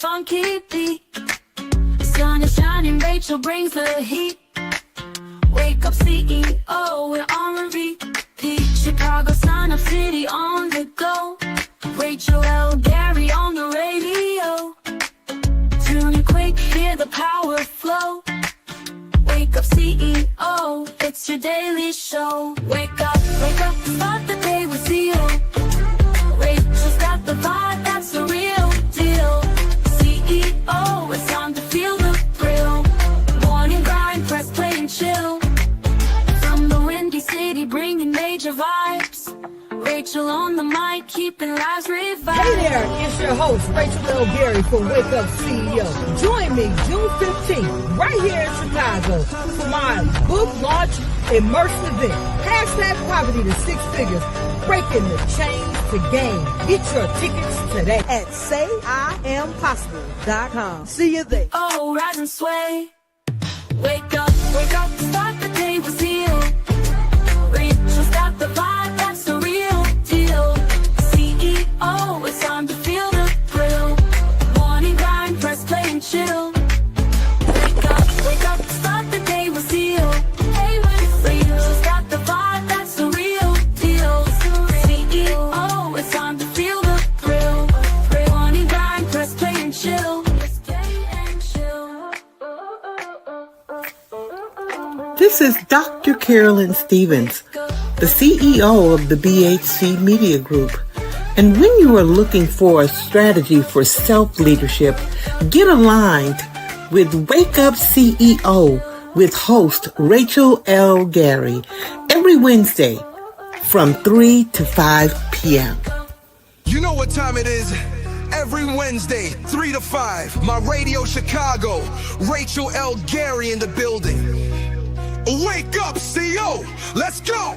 funky beat. The sun is shining, Rachel brings the heat. Wake up CEO, we're on repeat. Chicago, Sun Up City on the go. Rachel L. Gary on the radio. Tune in quick, hear the power flow. Wake up CEO, it's your daily show. Wake up, start the day with zeal. Rachel's got the vibe, that's the real deal. CEO, it's time to feel the thrill. Morning grind, press play and chill. From the windy city, bringing major vibes. Rachel on the mic, keeping lives revived. Hey there, it's your host, Rachel L. Gary for Wake Up CEO. Join me June 15th, right here in Chicago, for my book launch immersive event. Hashtag poverty to six figures, breaking the chains to gain. Get your tickets today at sayiampossible.com. See you there. Oh, rise and sway. Wake up, start the day with zeal. Rachel's got the vibe, that's the real deal. CEO, it's time to feel the thrill. Morning grind, press play and chill. Wake up, start the day with zeal. Hey, Rachel's got the vibe, that's the real deal. CEO, it's time to feel the thrill. Morning grind, press play and chill. This is Dr. Carolyn Stevens, the CEO of the BHC Media Group. And when you are looking for a strategy for self-leadership, get aligned with Wake Up CEO with host Rachel L. Gary every Wednesday from 3 to 5 p.m. You know what time it is? Every Wednesday, 3 to 5, my Radio Chicago, Rachel L. Gary in the building. Wake up, CEO, let's go!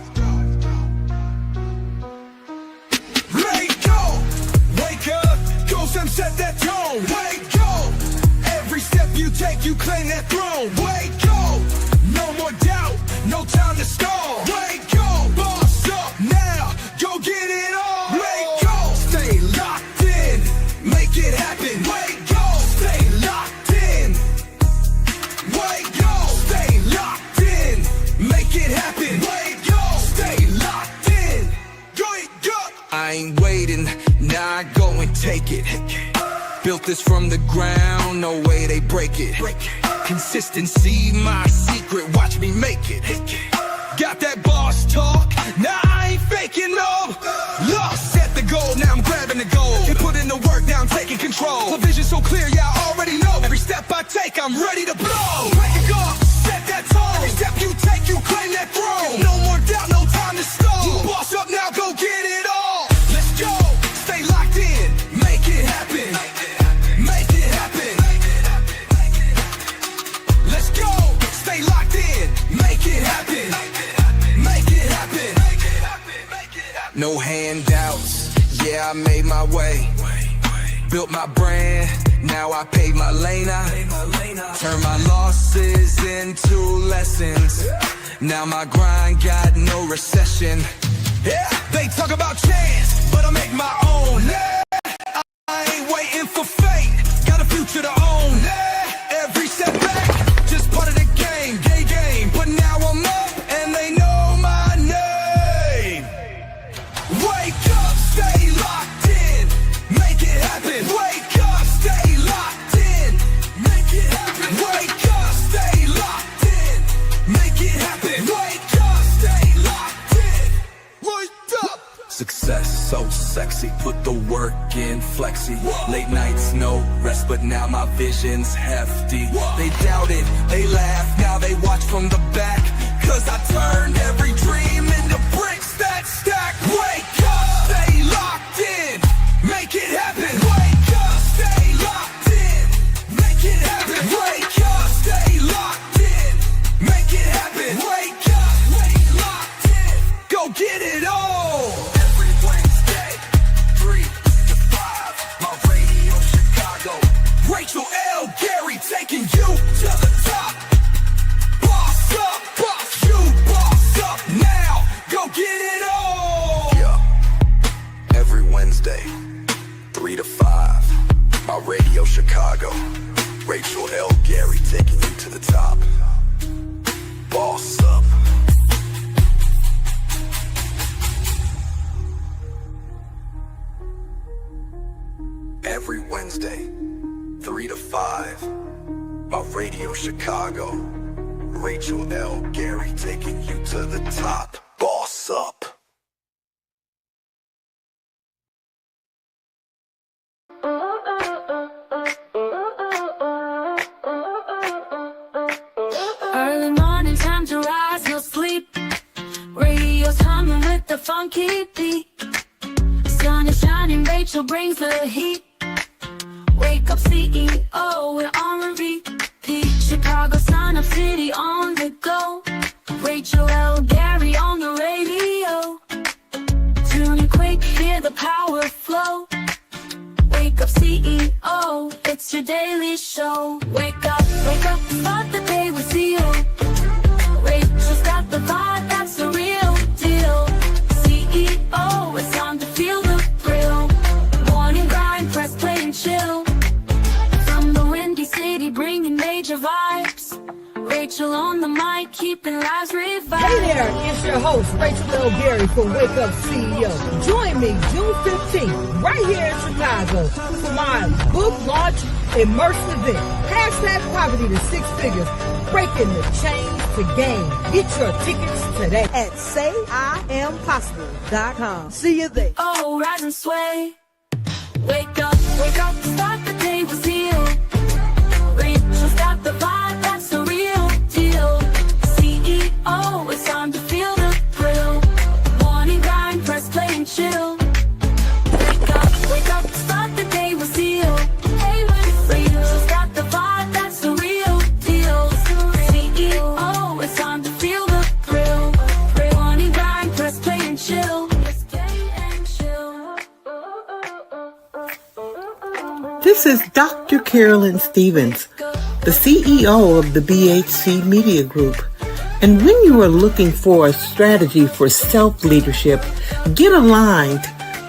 Wake up, go some set that tone. Wake up, every step you take, you claim that throne. Wake up, no more doubt, no time to stall. Wake up, boss up now, go get it on. Wake up, stay locked in, make it happen. Wake up, stay locked in. Wake up, stay locked in, make it happen. Wake up, stay locked in. Wake up, I ain't waiting, now I go and take it. Built this from the ground, no way they break it. Consistency, my secret, watch me make it. Got that boss talk, now I ain't faking no. Lost, set the goal, now I'm grabbing the goal. And put in the work, now I'm taking control. The vision so clear, yeah, I already know. Every step I take, I'm ready to blow. Wake up, set that tone. Every step you take, you claim that throne. No more doubt, no time to stall. You boss up now, go get it all. Let's go, stay locked in, make it happen. Make it happen. Let's go, stay locked in, make it happen. Make it happen. No handouts, yeah, I made my way. Built my brand, now I paved my lane. Turn my losses into lessons. Now my grind got no recession. Yeah, they talk about chance, but I make my own. Yeah, I ain't waiting for fate, got a future to own. Yeah, every setback, just part of the game, game. But now I'm up and they know my name. Wake up, stay locked in, make it happen. Wake up, stay locked in, make it happen. Wake up, stay locked in, make it happen. Wake up, stay locked in. Wake up. Success so sexy, put the work in flexi. Late nights, no rest, but now my vision's hefty. They doubted, they laughed, now they watch from the back. Cause I turned every dream into bricks that stack. Wake up, stay locked in, make it happen. Wake up, stay locked in, make it happen. Wake up, stay locked in, make it happen. Wake up, stay locked in, go get it all. Every Wednesday, 3 to 5, my Radio Chicago, Rachel L. Gary taking you to the top. Boss up, boss you, boss Rachel L. Gary taking you to the top. Boss up. Early morning, time to rise, no sleep. Radio's humming with the funky beat. Sun is shining, Rachel brings the heat. Wake up, CEO, we're on repeat. Chicago, Sun Up City on the go. Rachel L. Gary on the radio. Tune in quick, hear the power flow. Wake up, CEO, it's your daily show. Wake up, start the day with CEO. Rachel's got the vibe, that's the real deal. CEO, it's time to feel the thrill. Morning grind, press play and chill. From the windy city, bringing major vibes. Rachel on the mic, keeping lives revived. Hey there, it's your host, Rachel L. Gary from Wake Up CEO. Join me June 15th, right here in Chicago, for my book launch immersive event. Hashtag poverty to six figures, breaking the chains to gain. Get your tickets today at sayiampossible.com. See you there. Oh, rise and sway. Wake up, start the day with zeal. Rachel's got the vibe, that's the real deal. CEO, it's time to feel the thrill. Morning grind, press play and chill. Wake up, start the day with zeal. Hey, Rachel's got the vibe, that's the real deal. CEO, it's time to feel the thrill. Morning grind, press play and chill. Press play and chill. This is Dr. Carolyn Stevens, the CEO of the BHC Media Group. And when you are looking for a strategy for self-leadership, get aligned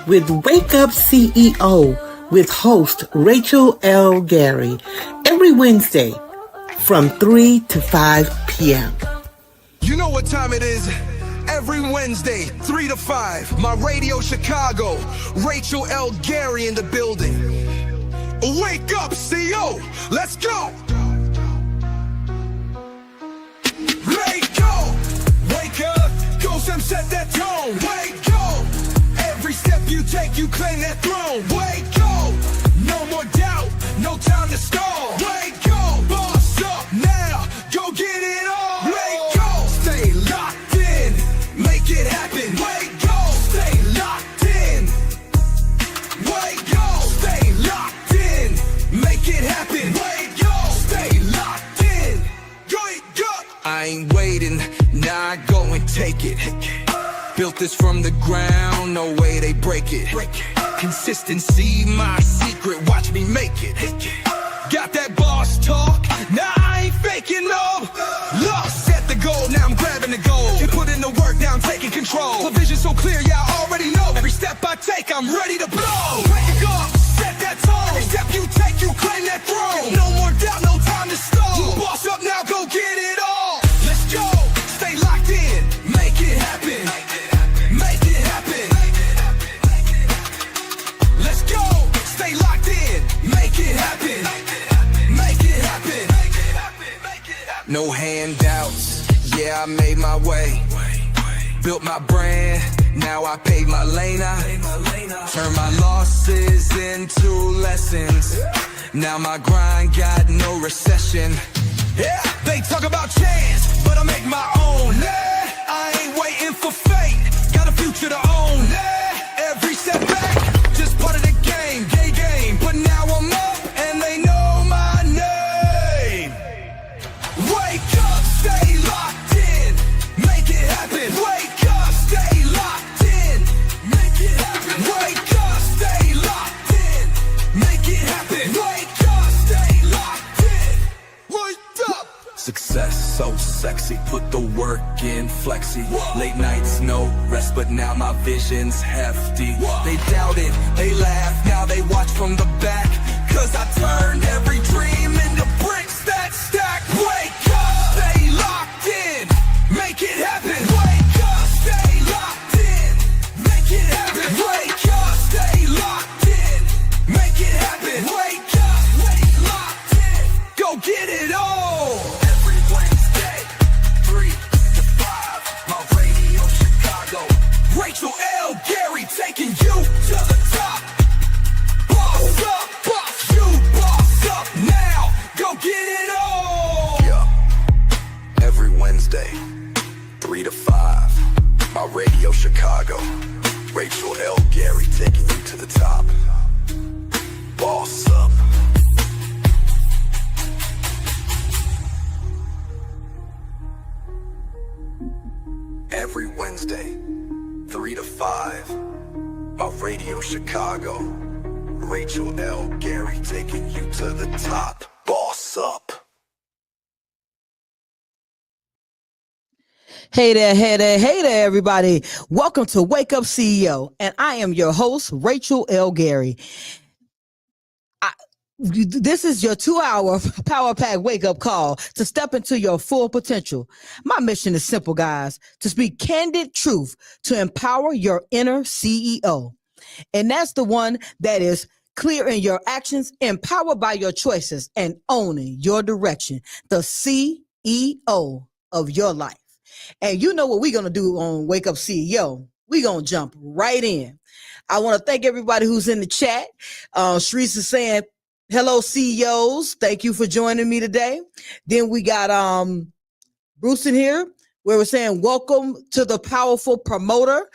with Wake Up CEO with host Rachel L. Gary every Wednesday from 3 to 5 p.m. You know what time it is? Every Wednesday, 3 to 5, my Radio Chicago, Rachel L. Gary in the building. Wake up, CEO, let's go! Wake up, go some set that tone. Wake up, every step you take, you claim that throne. Wake up, no more doubt, no time to stall. Wake up, boss up now, go get it all. Wake up, stay locked in, make it happen. Wake up, stay locked in. Wake up, stay locked in, make it happen. Wake up, stay locked in. Wake up, I ain't waiting, now I go and take it. Built this from the ground, no way they break it. Consistency, my secret, watch me make it. Got that boss talk, now I ain't faking no. Lost, set the goal, now I'm grabbing the goal. You put in the work, now I'm taking control. The vision so clear, yeah, I already know. Every step I take, I'm ready to blow. Wake up, set that tone. Every step you take, you claim that throne. No more doubt, no time to stall. You boss up now, go get it all. Let's go, stay locked in, make it happen. Make it happen. Let's go, stay locked in, make it happen. Make it happen. No handouts, yeah, I made my way. Built my brand, now I paid my lane. I turn my losses into lessons. Now my grind got no recession. Yeah, they talk about chance, but I make my own. Yeah, I ain't waiting for fate, got a future to own. Yeah, every setback, just part of the game, gay game. But now I'm up and they know my name. Wake up, stay locked in, make it happen. Wake up, stay locked in, make it happen. Wake up, stay locked in, make it happen. Wake up, stay locked in. Wake up. Success so sexy, put the work in flexi. Late nights, no rest, but now my vision's hefty. They doubted, they laughed, now they watch from the back. Cause I turned every dream into bricks that stack. Wake up, stay locked in, make it happen. Wake up, stay locked in, make it happen. Wake up, stay locked in, make it happen. Wake up, stay locked in, go get it all. Every Wednesday, Wednesday, 3 to 5. My radio Chicago. Rachel L. Gary taking you to the top. Boss up. Every Wednesday, 3 to 5. My radio Chicago. Rachel L. Gary taking you to the top. Boss up. Hey there, hey there, hey there, everybody. Welcome to Wake Up CEO, and I am your host, Rachel L. Gary. This is your 2-hour Power Pack wake-up call to step into your full potential. My mission is simple, guys, to speak candid truth to empower your inner CEO. And that's the one that is clear in your actions, empowered by your choices, and owning your direction, the CEO of your life. And you know what we're going to do on Wake Up CEO. We're going to jump right in. I want to thank everybody who's in the chat. Sharice is saying, hello, CEOs. Thank you for joining me today. Then we got Bruce in here where we're saying, welcome to the powerful promoter.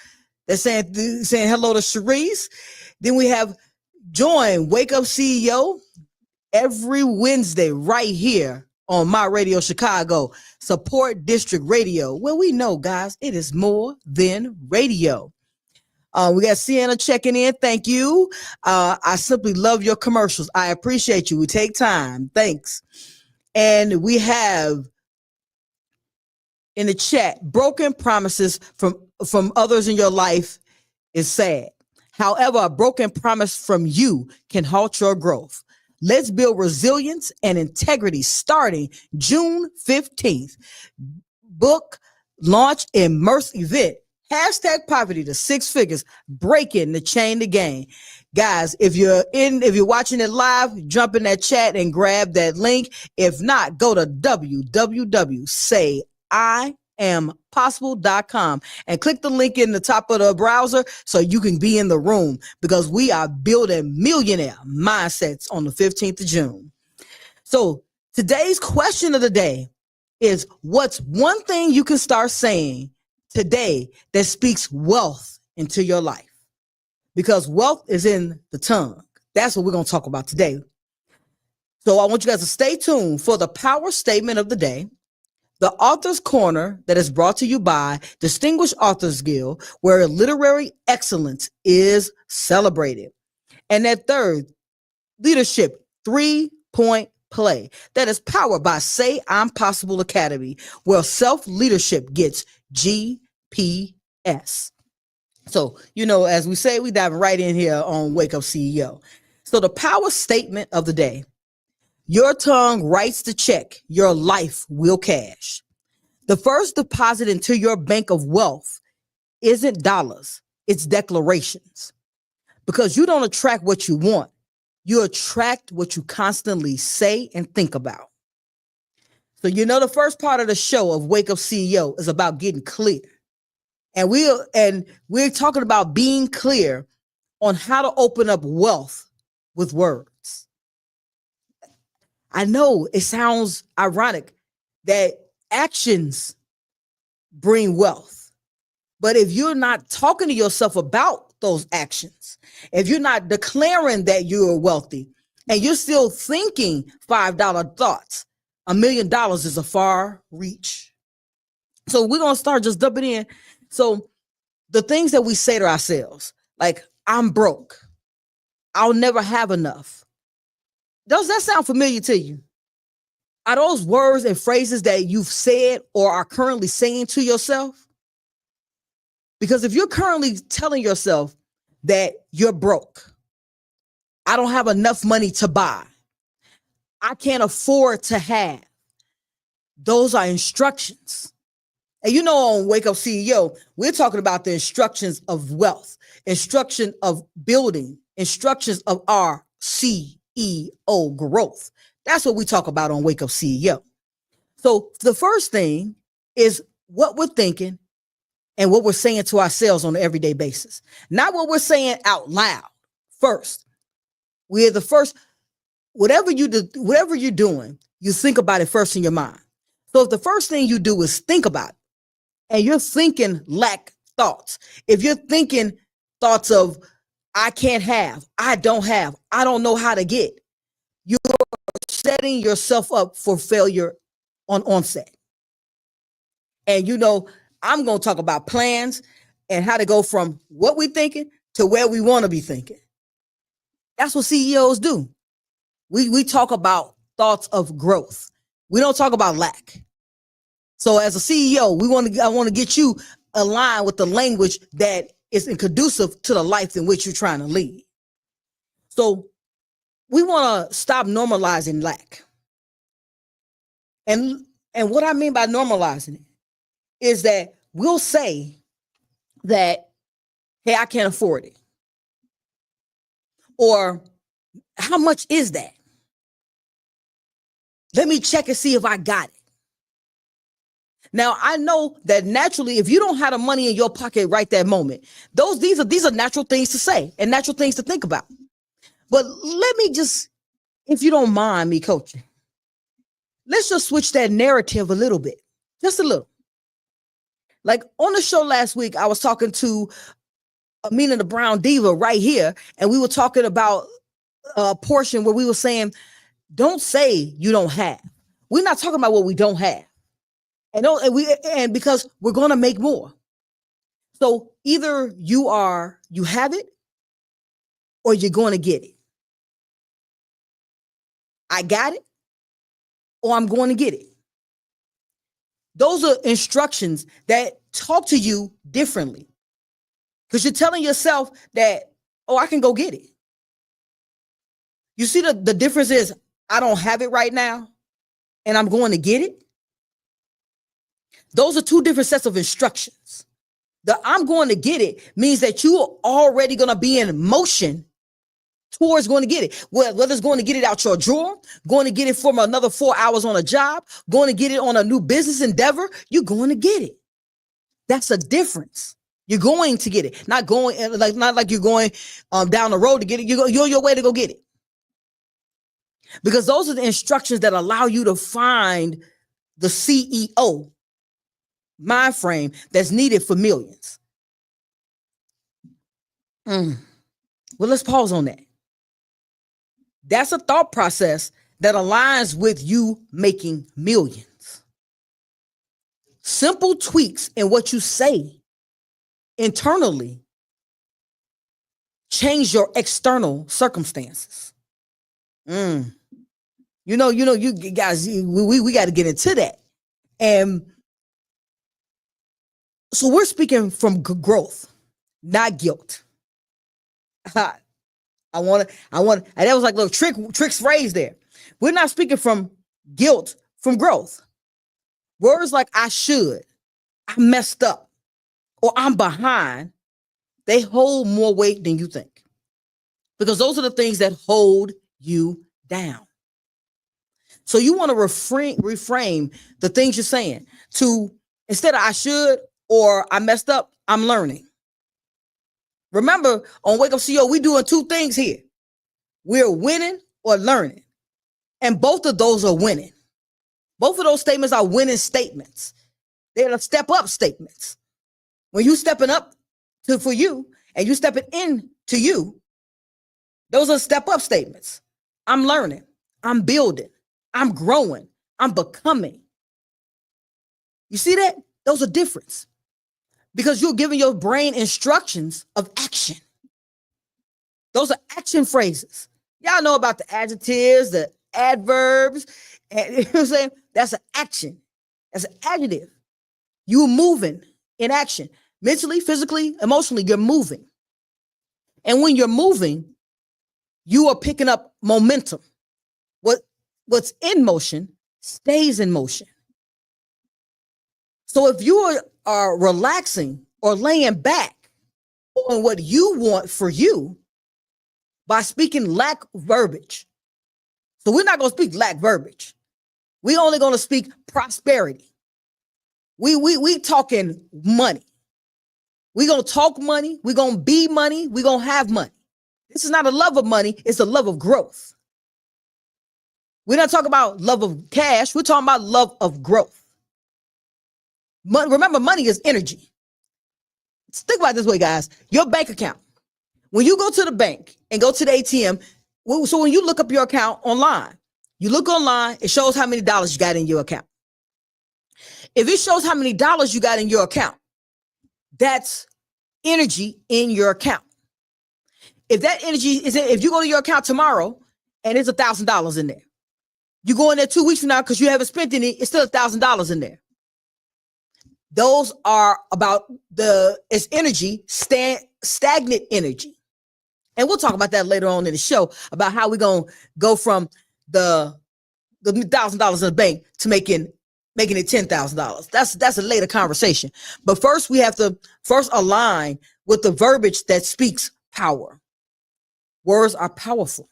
They're saying hello to Sharice. Then we have join Wake Up CEO every Wednesday right here on my radio Chicago, Support District Radio, where we know, guys, it is more than radio. We got Sienna checking in. Thank you. I simply love your commercials. I appreciate you. We take time. Thanks. And we have in the chat, broken promises from others in your life is sad. However, a broken promise from you can halt your growth. Let's build resilience and integrity starting June 15th. Book, launch, immerse event. Hashtag poverty to 6 figures, breaking the chain to gain. Guys, if you're watching it live, jump in that chat and grab that link. If not, go to www.sayiampossible.com and click the link in the top of the browser so you can be in the room, because we are building millionaire mindsets on the 15th of June. So today's question of the day is, what's one thing you can start saying today that speaks wealth into your life? Because wealth is in the tongue. That's what we're going to talk about today. So I want you guys to stay tuned for the power statement of the day, the Author's Corner that is brought to you by Distinguished Authors Guild, where literary excellence is celebrated. And that third, leadership 3-point play that is powered by Say I'm Possible Academy, where self-leadership gets GPS. So, as we say, we dive right in here on Wake Up CEO. So the power statement of the day: your tongue writes the check your life will cash. The first deposit into your bank of wealth isn't dollars, it's declarations. Because you don't attract what you want, you attract what you constantly say and think about. So the first part of the show of Wake Up CEO is about getting clear. And we're talking about being clear on how to open up wealth with words. I know it sounds ironic that actions bring wealth, but if you're not talking to yourself about those actions, if you're not declaring that you're wealthy and you're still thinking $5 thoughts, $1 million is a far reach. So we're going to start just dumping in. So the things that we say to ourselves, like, I'm broke, I'll never have enough. Does that sound familiar to you? Are those words and phrases that you've said or are currently saying to yourself? Because if you're currently telling yourself that you're broke, I don't have enough money to buy, I can't afford to have, those are instructions. And on Wake Up CEO, we're talking about the instructions of wealth, instruction of building, instructions of our CEO growth. That's what we talk about on Wake Up CEO. So the first thing is what we're thinking and what we're saying to ourselves on an everyday basis. Not what we're saying out loud. First, we're the first, whatever you're doing, you think about it first in your mind. So if the first thing you do is think about it, and you're thinking lack thoughts, if you're thinking thoughts of I can't have, I don't know how to get, you're setting yourself up for failure on onset. And I'm going to talk about plans and how to go from what we're thinking to where we want to be thinking. That's what CEOs do. We talk about thoughts of growth. We don't talk about lack. So as a CEO, I want to get you aligned with the language that is conducive to the life in which you're trying to lead. So we want to stop normalizing lack. And what I mean by normalizing it is that we'll say that, hey, I can't afford it. Or how much is that? Let me check and see if I got it. Now, I know that naturally, if you don't have the money in your pocket right that moment, these are natural things to say and natural things to think about. But let me just, if you don't mind me coaching, let's just switch that narrative a little bit, just a little. Like on the show last week, I was talking to Amina the Brown Diva right here, and we were talking about a portion where we were saying, don't say you don't have. We're not talking about what we don't have. And because we're going to make more. So either you have it or you're going to get it. I got it or I'm going to get it. Those are instructions that talk to you differently because you're telling yourself that, oh, I can go get it. You see, the difference is I don't have it right now and I'm going to get it. Those are two different sets of instructions. The I'm going to get it means that you are already going to be in motion towards going to get it. Whether it's going to get it out your drawer, going to get it from another 4 hours on a job, going to get it on a new business endeavor, you're going to get it. That's a difference. You're going to get it. Not like you're going down the road to get it. You're on your way to go get it. Because those are the instructions that allow you to find the CEO mind frame that's needed for millions. Well, let's pause on that. That's a thought process that aligns with you making millions. Simple tweaks in what you say internally change your external circumstances. You guys, we got to get into that. And so we're speaking from growth, not guilt. I want, and that was like a little tricks phrase there. We're not speaking from guilt, from growth. Words like I should, I messed up, or I'm behind, they hold more weight than you think. Because those are the things that hold you down. So you want to reframe the things you're saying to, instead of I should or I messed up, I'm learning. Remember, on Wake Up CEO, we're doing two things here. We're winning or learning. And both of those are winning. Both of those statements are winning statements. They're the step up statements. When you stepping up for you and you stepping in to you, those are step up statements. I'm learning. I'm building. I'm growing. I'm becoming. You see that? Those are different. Because you're giving your brain instructions of action. Those are action phrases. Y'all know about the adjectives, the adverbs, and you know what I'm saying? That's an action. That's an adjective. You're moving in action. Mentally, physically, emotionally, you're moving. And when you're moving, you are picking up momentum. What's in motion stays in motion. So if you are relaxing or laying back on what you want for you by speaking lack verbiage. So we're not going to speak lack verbiage. We're only going to speak prosperity. We talking money. We're going to talk money. We're going to be money. We're going to have money. This is not a love of money. It's a love of growth. We're not talking about love of cash. We're talking about love of growth. Remember, money is energy. Think about it this way, guys. Your bank account. When you go to the bank and go to the ATM, so when you look up your account online, you look online, it shows how many dollars you got in your account. If it shows how many dollars you got in your account, that's energy in your account. If that energy is if you go to your account tomorrow and it's $1,000 in there, you go in there 2 weeks from now because you haven't spent any, it's still $1,000 in there. Those are about it's energy, stagnant energy. And we'll talk about that later on in the show about how we're going to go from the $1,000 in the bank to making it $10,000. That's a later conversation. But first, we have to align with the verbiage that speaks power. Words are powerful.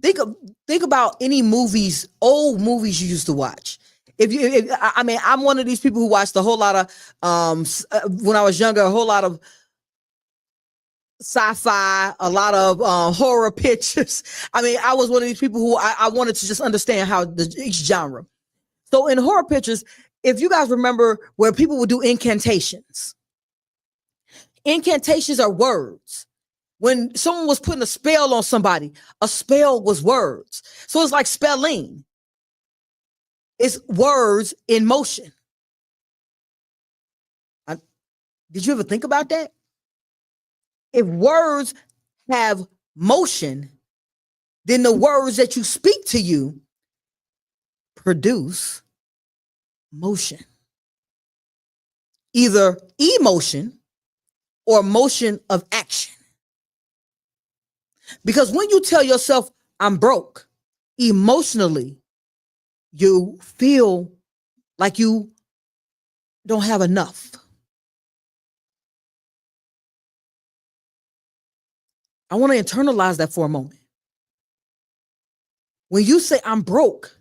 Think about any movies, old movies you used to watch. I'm one of these people who watched a whole lot of, when I was younger, a whole lot of sci-fi, a lot of horror pictures. I was one of these people who I wanted to just understand how each genre. So in horror pictures, if you guys remember where people would do incantations. Incantations are words. When someone was putting a spell on somebody, a spell was words. So it's like spelling. It's words in motion. Did you ever think about that? If words have motion, then the words that you speak to you produce motion. Either emotion or motion of action. Because when you tell yourself, I'm broke, emotionally, you feel like you don't have enough. I want to internalize that for a moment. When you say, I'm broke,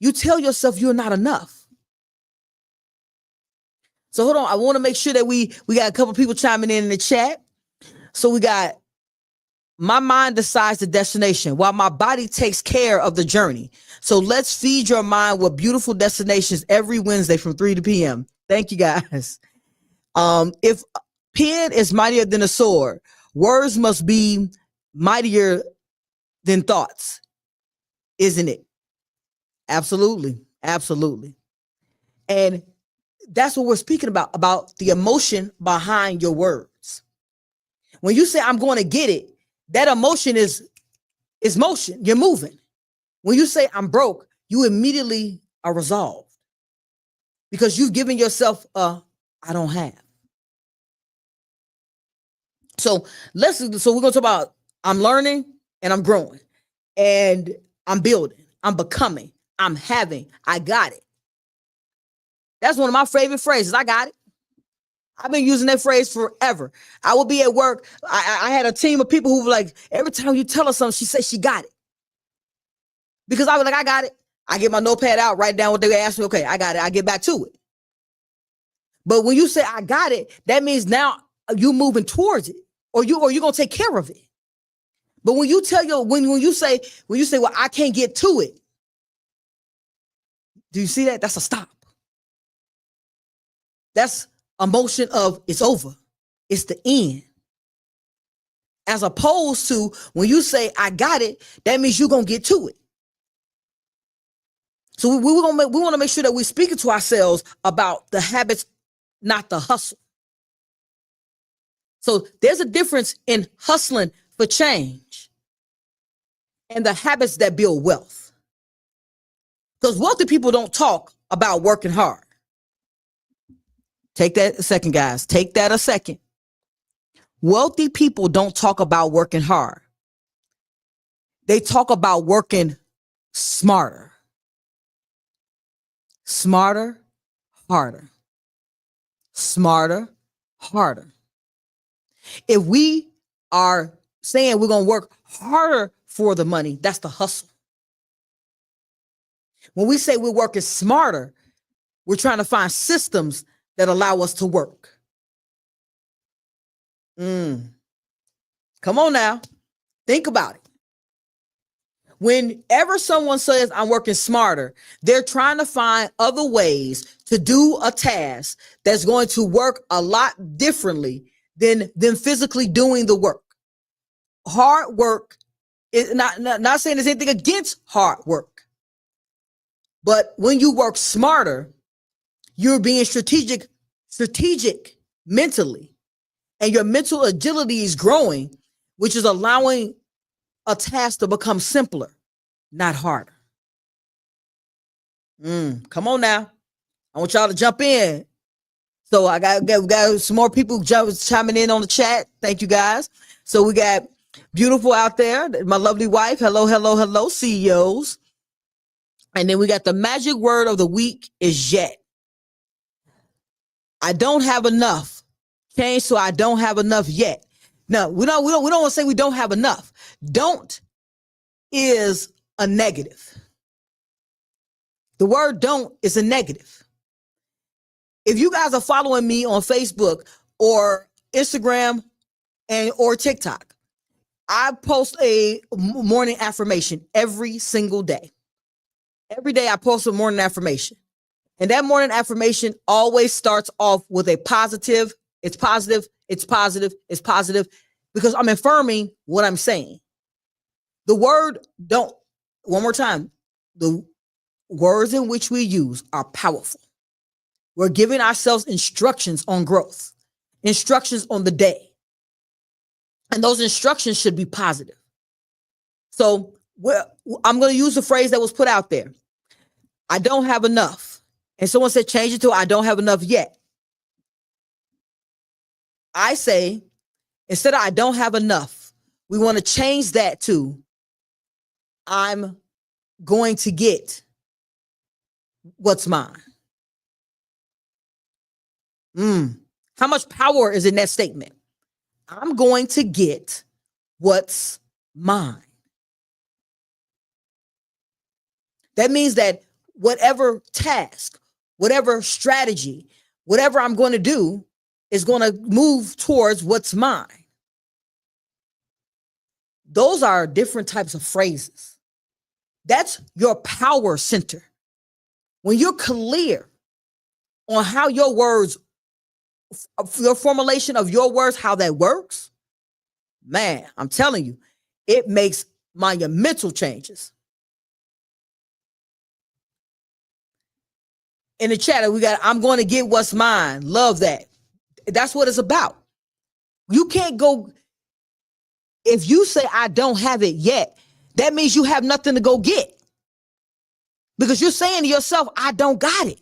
you tell yourself you're not enough. So hold on. I want to make sure that we got a couple people chiming in the chat. So we got, my mind decides the destination while my body takes care of the journey. So let's feed your mind with beautiful destinations every Wednesday from 3 to p.m. Thank you, guys. If pen is mightier than a sword, words must be mightier than thoughts, isn't it? Absolutely. Absolutely. And that's what we're speaking about the emotion behind your words. When you say, I'm going to get it, that emotion is motion. You're moving. When you say, I'm broke, you immediately are resolved because you've given yourself I don't have. So we're going to talk about I'm learning and I'm growing and I'm building, I'm becoming, I'm having, I got it. That's one of my favorite phrases. I got it. I've been using that phrase forever. I will be at work. I had a team of people who were like, every time you tell her something, she says she got it. Because I was like, I got it. I get my notepad out, write down what they asked me. Okay, I got it. I get back to it. But when you say I got it, that means now you're moving towards it, or you're gonna take care of it. But when you tell when you say, well, I can't get to it. Do you see that? That's a stop. That's a motion of it's over. It's the end. As opposed to when you say, I got it, that means you're going to get to it. So we want to make sure that we're speaking to ourselves about the habits, not the hustle. So there's a difference in hustling for change and the habits that build wealth. Because wealthy people don't talk about working hard. Take that a second, guys. Take that a second. Wealthy people don't talk about working hard. They talk about working smarter. Smarter, harder. Smarter, harder. If we are saying we're going to work harder for the money, that's the hustle. When we say we're working smarter, we're trying to find systems that allow us to work. Come on now. Think about it. Whenever someone says I'm working smarter, they're trying to find other ways to do a task that's going to work a lot differently than physically doing the work. Hard work is not saying there's anything against hard work, but when you work smarter, you're being strategic mentally, and your mental agility is growing, which is allowing a task to become simpler, not harder. Come on now. I want y'all to jump in. So I got some more people chiming in on the chat. Thank you guys. So we got Beautiful out there, my lovely wife. Hello, hello, hello, CEOs. And then we got the magic word of the week is yet. I don't have enough. Change, so I don't have enough yet. No, we don't want to say we don't have enough. Don't is a negative. The word don't is a negative. If you guys are following me on Facebook or Instagram or TikTok, I post a morning affirmation every single day. Every day I post a morning affirmation. And that morning affirmation always starts off with a positive. It's positive. It's positive. It's positive, because I'm affirming what I'm saying. The word don't, one more time, the words in which we use are powerful. We're giving ourselves instructions on growth, instructions on the day. And those instructions should be positive. So I'm going to use the phrase that was put out there. I don't have enough. And someone said, change it to I don't have enough yet. I say, instead of I don't have enough, we want to change that to I'm going to get what's mine. How much power is in that statement? I'm going to get what's mine. That means that whatever task, whatever strategy, whatever I'm going to do is going to move towards what's mine. Those are different types of phrases. That's your power center. When you're clear on how your words, your formulation of your words, how that works, man, I'm telling you, it makes monumental changes. In the chat, we got, I'm going to get what's mine. Love that. That's what it's about. You can't go, if you say, I don't have it yet, that means you have nothing to go get. Because you're saying to yourself, I don't got it.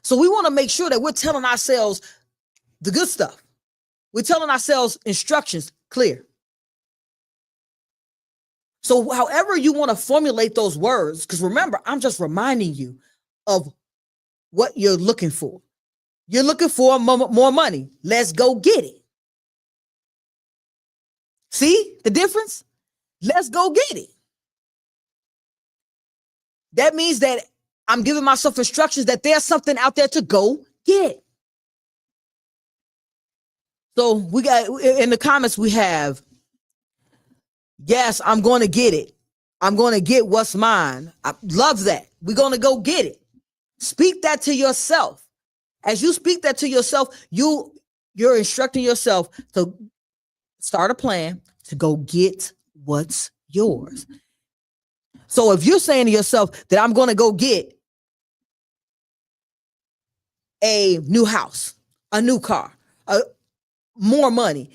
So we want to make sure that we're telling ourselves the good stuff. We're telling ourselves instructions clear. So however you want to formulate those words, because remember, I'm just reminding you of what you're looking for. You're looking for more money. Let's go get it. See the difference? Let's go get it. That means that I'm giving myself instructions that there's something out there to go get. So we got in the comments, we have, yes, I'm going to get it. I'm going to get what's mine. I love that. We're going to go get it. Speak that to yourself. As you speak that to yourself, you're instructing yourself to start a plan to go get what's yours. So if you're saying to yourself that I'm going to go get a new house, a new car, more money,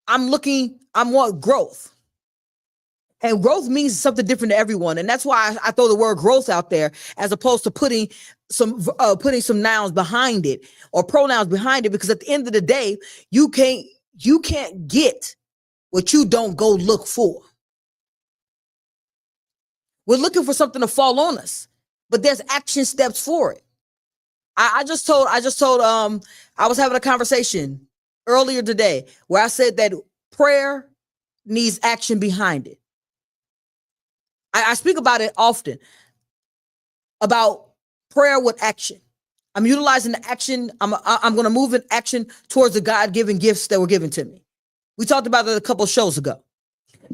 I want growth. And growth means something different to everyone. And that's why I throw the word growth out there, as opposed to putting some nouns behind it or pronouns behind it, because at the end of the day, you can't get what you don't go look for. We're looking for something to fall on us, but there's action steps for it. I was having a conversation earlier today where I said that prayer needs action behind it. I speak about it often, about prayer with action. I'm utilizing the action. I'm going to move in action towards the God-given gifts that were given to me. We talked about it a couple of shows ago.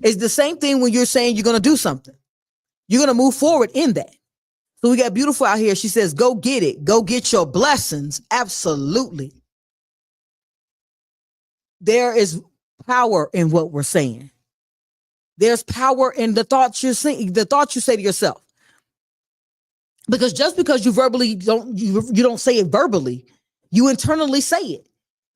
It's the same thing when you're saying you're going to do something. You're going to move forward in that. So we got Beautiful out here. She says, go get it. Go get your blessings. Absolutely. There is power in what we're saying. There's power in the thoughts you're saying, the thoughts you say to yourself. Because just because you verbally you don't say it verbally, you internally say it.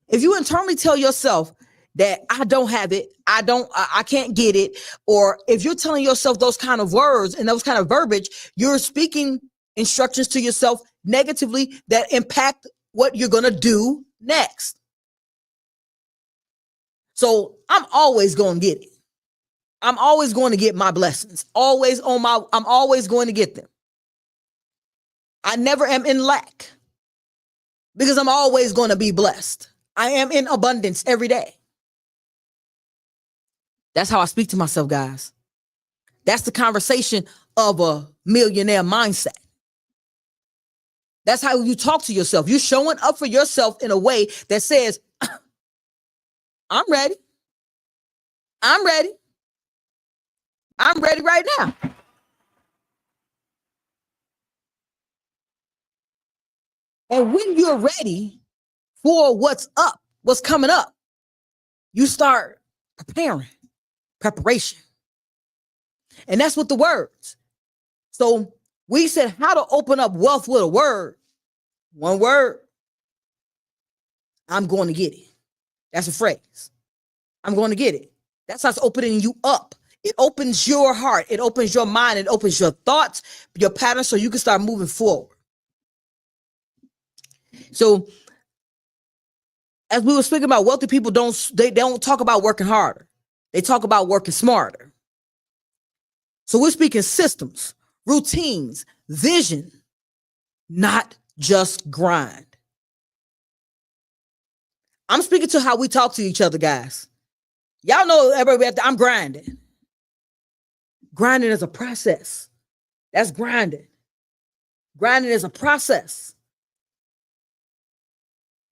If you internally tell yourself that I don't have it, I can't get it, or if you're telling yourself those kind of words and those kind of verbiage, you're speaking instructions to yourself negatively that impact what you're going to do next. So I'm always going to get it. I'm always going to get my blessings. I'm always going to get them. I never am in lack because I'm always going to be blessed. I am in abundance every day. That's how I speak to myself, guys. That's the conversation of a millionaire mindset. That's how you talk to yourself. You're showing up for yourself in a way that says, I'm ready. I'm ready. I'm ready right now. And when you're ready for what's up, what's coming up, you start preparation. And that's what the words. So we said how to open up wealth with a word. One word. I'm going to get it. That's a phrase. I'm going to get it. That's how it's opening you up. It opens your heart. It opens your mind. It opens your thoughts, your patterns, so you can start moving forward. So as we were speaking about, wealthy people don't talk about working harder. They talk about working smarter. So we're speaking systems, routines, vision, not just grind. I'm speaking to how we talk to each other, guys. Y'all know everybody, I'm grinding. Grinding is a process. That's grinding. Grinding is a process.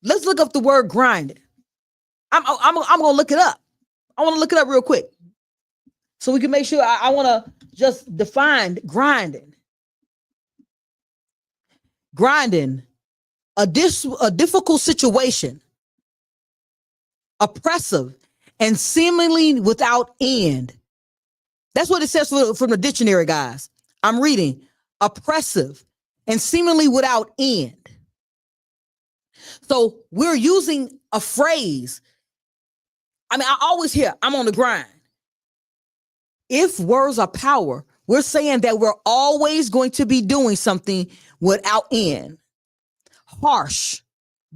Let's look up the word grinding. I'm going to look it up. I want to look it up real quick so we can make sure. I want to just define grinding. Grinding, a difficult situation, oppressive, and seemingly without end. That's what it says from the dictionary, guys. I'm reading oppressive and seemingly without end. So we're using a phrase. I mean, I always hear, I'm on the grind. If words are power, we're saying that we're always going to be doing something without end. Harsh,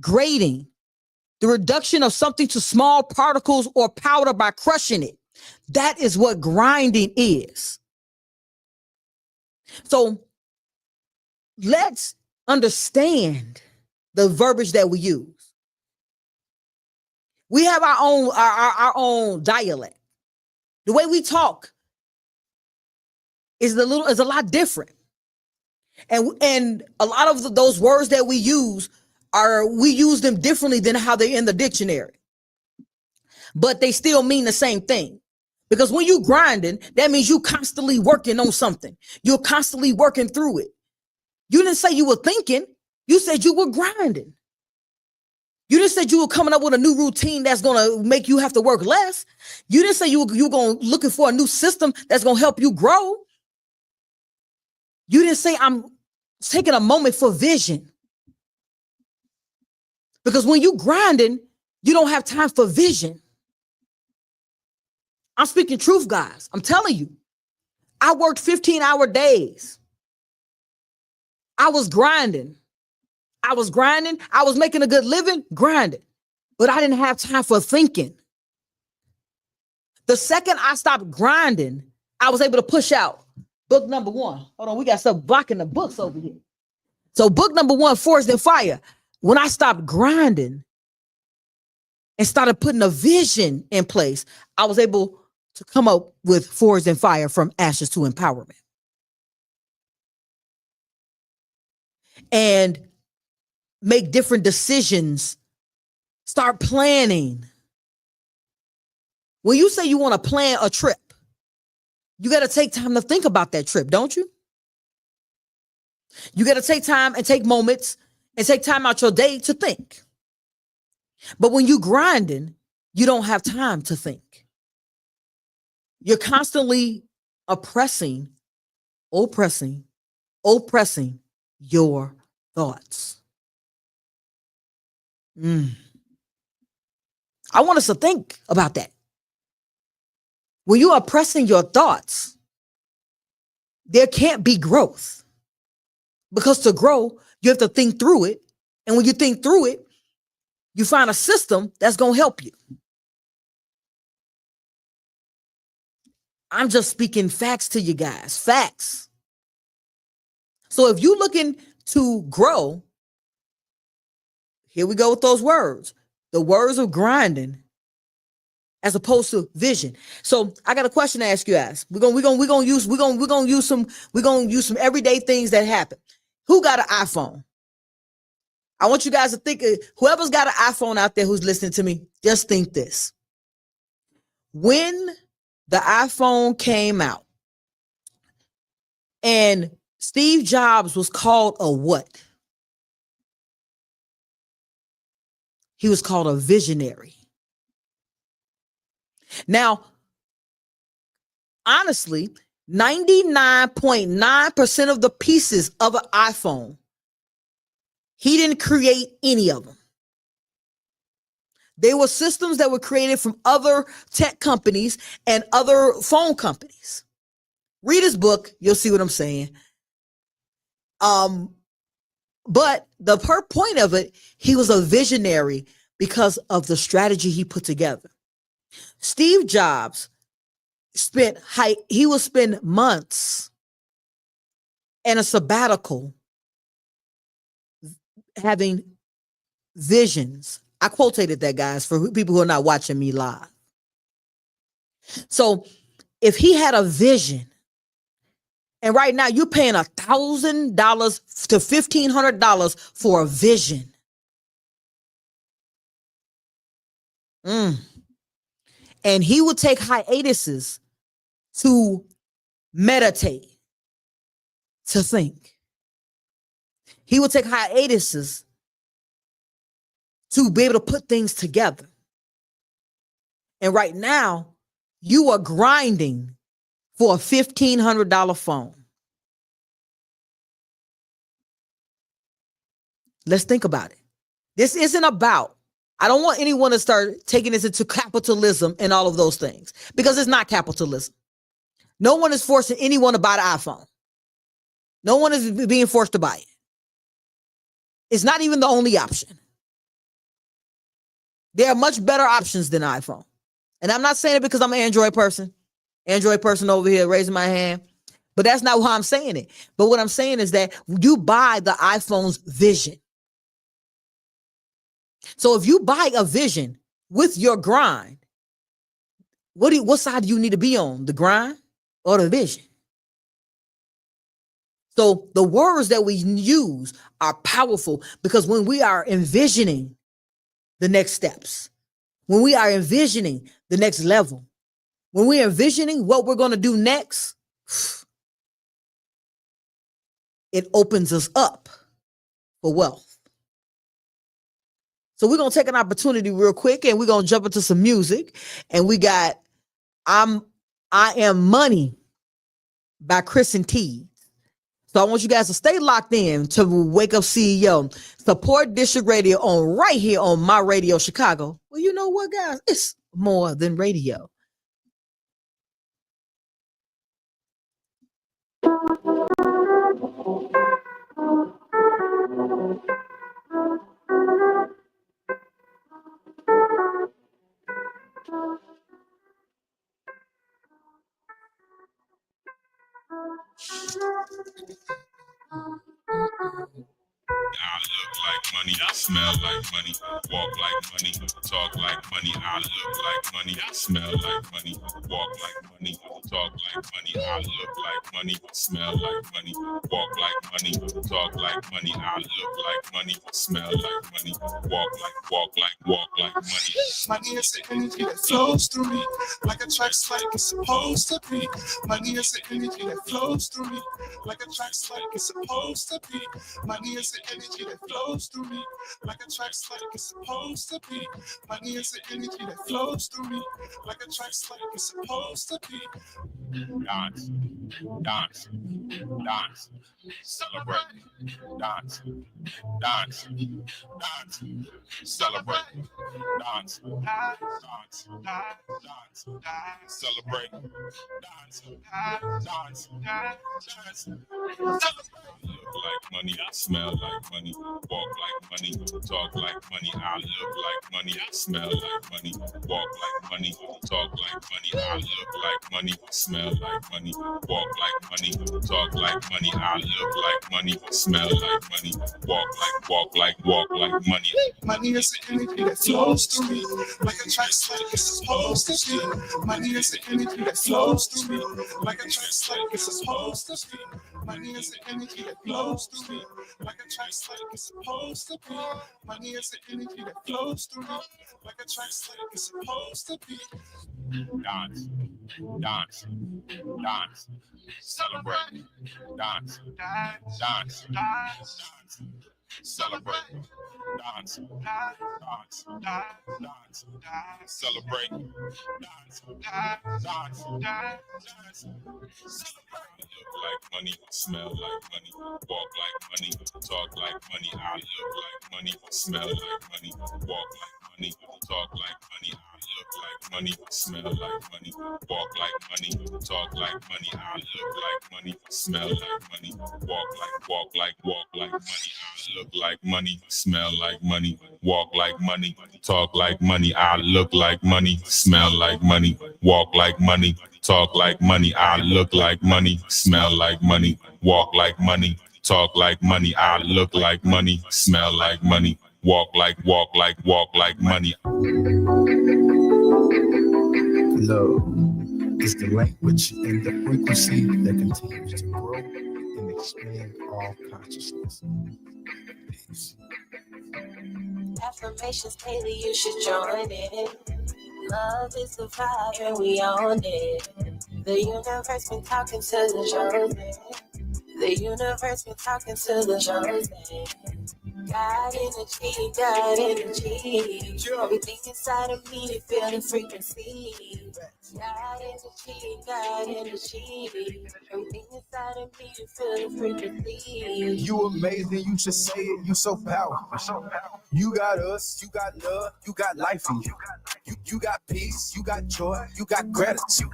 grating, the reduction of something to small particles or powder by crushing it. That is what grinding is. So let's understand the verbiage that we use. We have our own dialect. The way we talk is a lot different. And a lot of those words that we use them differently than how they're in the dictionary. But they still mean the same thing. Because when you grinding, that means you constantly working on something. You're constantly working through it. You didn't say you were thinking. You said you were grinding. You didn't say you were coming up with a new routine that's going to make you have to work less. You didn't say you were going looking for a new system that's going to help you grow. You didn't say I'm taking a moment for vision. Because when you grinding, you don't have time for vision. I'm speaking truth, guys. I'm telling you. I worked 15-hour days. I was grinding. I was making a good living, grinding. But I didn't have time for thinking. The second I stopped grinding, I was able to push out book number 1. Hold on, we got stuff blocking the books over here. So book number 1, Forest and Fire. When I stopped grinding and started putting a vision in place, I was able to come up with Forest and Fire, from ashes to empowerment. And make different decisions. Start planning. When you say you want to plan a trip, You got to take time to think about that trip, don't you? You got to take time and take moments and take time out your day to think. But when you grinding, you don't have time to think. You're constantly oppressing your thoughts. I want us to think about that. When you are oppressing your thoughts, there can't be growth. Because to grow, you have to think through it. And when you think through it, you find a system that's going to help you. I'm just speaking facts to you guys. Facts. So if you're looking to grow, here we go with those words. The words of grinding as opposed to vision. So I got a question to ask you guys. We're gonna use some everyday things that happen. Who got an iPhone? I want you guys to think, whoever's got an iPhone out there who's listening to me, just think this. When the iPhone came out and Steve Jobs was called a what? He was called a visionary. Now, honestly, 99.9% of the pieces of an iPhone, he didn't create any of them. They were systems that were created from other tech companies and other phone companies. Read his book, you'll see what I'm saying. But the point of it, he was a visionary because of the strategy he put together. Steve Jobs he will spend months in a sabbatical having visions. I quoted that, guys, for people who are not watching me live. So if he had a vision, and right now you're paying $1,000 to $1,500 for a vision. And he would take hiatuses to meditate, to think. He would take hiatuses to be able to put things together. And right now, you are grinding for a $1,500 phone. Let's think about it. This isn't about, I don't want anyone to start taking this into capitalism and all of those things, because it's not capitalism. No one is forcing anyone to buy the iPhone. No one is being forced to buy it. It's not even the only option. There are much better options than iPhone. And I'm not saying it because I'm an Android person. Android person over here raising my hand. But that's not why I'm saying it. But what I'm saying is that you buy the iPhone's vision. So if you buy a vision with your grind, what side do you need to be on? The grind or the vision? So the words that we use are powerful, because when we are envisioning the next steps, when we are envisioning the next level, when we're envisioning what we're going to do next, it opens us up for wealth. So we're going to take an opportunity real quick and we're going to jump into some music. And we got I Am Money by Chris and T. So I want you guys to stay locked in to Wake Up CEO. Support District Radio on right here on My Radio Chicago. Well, you know what, guys? It's more than radio. I look like money, I smell like money, walk like money, talk like money. I look like money, I smell like money, walk like money, talk like money. I look like money, smell like money, walk like money, talk like money. I look like money, smell like money, walk like money. Money is the energy that flows through me, like a track's like it's supposed to be. Money is the energy that flows through me, like a track's like it's supposed to be. Money is the energy that flows through me, like a track's like it's supposed to be. Money is the energy that flows through me, like a track's like it's supposed to be. Dance, dance, dance, celebrate, dance, dance, dance, celebrate, dance, dance, dance, celebrate, dance, dance, dance, look like money, smell like money, walk like money, talk like money. I look like money, smell like money, walk like money, talk like money. I look like money, smell like money, walk like money, talk like money. I look like money, smell like money, walk like money. Money is the energy that flows through me, like a track's like it's supposed to be. Money is the energy that flows through me, like a track's like it's supposed to be. Money is the energy that flows through me, like a track's like it's supposed to be. Money is the energy that flows through me, like a track's like it's supposed to be. Dance, dance, dance, celebrate, dance, dance, dance, celebrate, dance, dance, dance, celebrate, dance, dance, dance, celebrate. Look like money, smell like money, walk like money, talk like money. I look like money, smell like money, walk like money, talk like money. I look like money, smell like money, walk like money, talk like money. I look like money, smell like money, walk like money. I look like money, smell like money, walk like money, talk like money. I look like money, smell like money, walk like money, talk like money. I look like money, smell like money, walk like money, talk like money. I look like money, smell like money, walk like money. Love is the language and the frequency that continues to grow and expand all consciousness. Peace. Affirmations daily, you should join it. Love is the vibe and we own it. The universe been talking to the chosen. The universe been talking to the chosen. God energy, God energy. Everything inside of me to feel the frequency. God energy, God energy. Everything inside of me to feel the frequency. You amazing, you should say it, you so powerful. You got us, you got love, you got life in you. You got peace, you got joy, you got gratitude.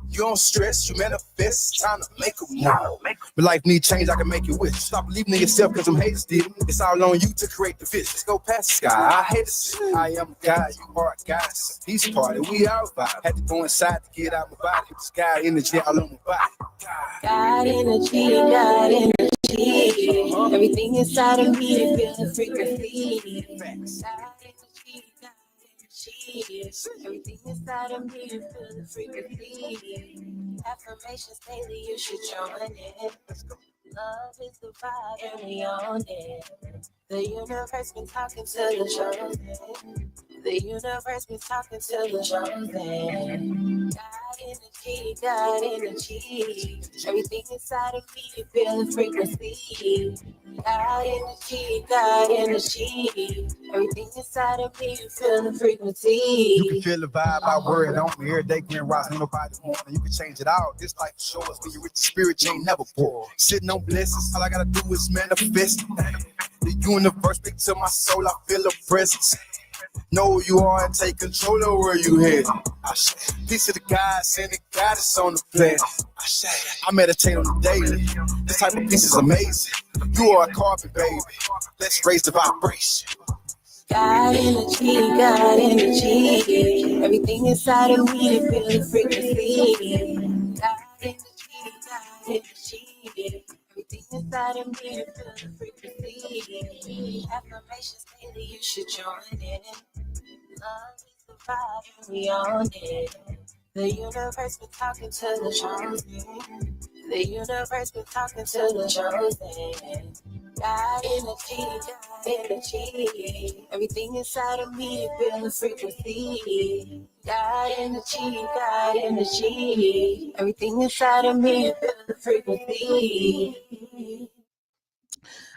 You don't stress, you manifest, time to make a move. But life needs change, I can make you wish. Stop believing in yourself, cause them haters did. It's all on you to create the vision. Let's go past the sky, I hate it. I am God, you are God. It's a peace party, we out vibe. Had to go inside to get out my body. Sky energy all on my body. God energy, God energy. Everything inside of me to feel the frequency. God energy, God energy. Everything inside of me to feel the frequency. Affirmations daily, you should join it. Love is the vibe and we own it. The universe been talking to the chosen. The universe been talking to the chosen. God energy, God energy. Everything inside of me to feel the frequency. God energy, God energy. Everything inside of me to feel the frequency. You can feel the vibe, I worry it on me. Every day, grand rise, ain't nobody want it. You can change it out. This life show us when you're with the spirit, you ain't never poor. Sitting on blessings, all I gotta do is manifest. The universe speak to my soul, I feel a presence. Know who you are and take control of where you headed. Peace of the God, send the goddess on the planet. I meditate on the daily. This type of peace is amazing. You are a carpet, baby. Let's raise the vibration. God energy, God energy. Everything inside of me to feel the frequency. God energy, God energy. Everything inside of me to feel the frequency. Affirmations daily, you should join it. Love is the vibe and we own it. The universe been talking to the chosen. The universe been talking to the chosen. God energy. Everything inside of me feel the frequency. God energy. Everything inside of me feel the frequency.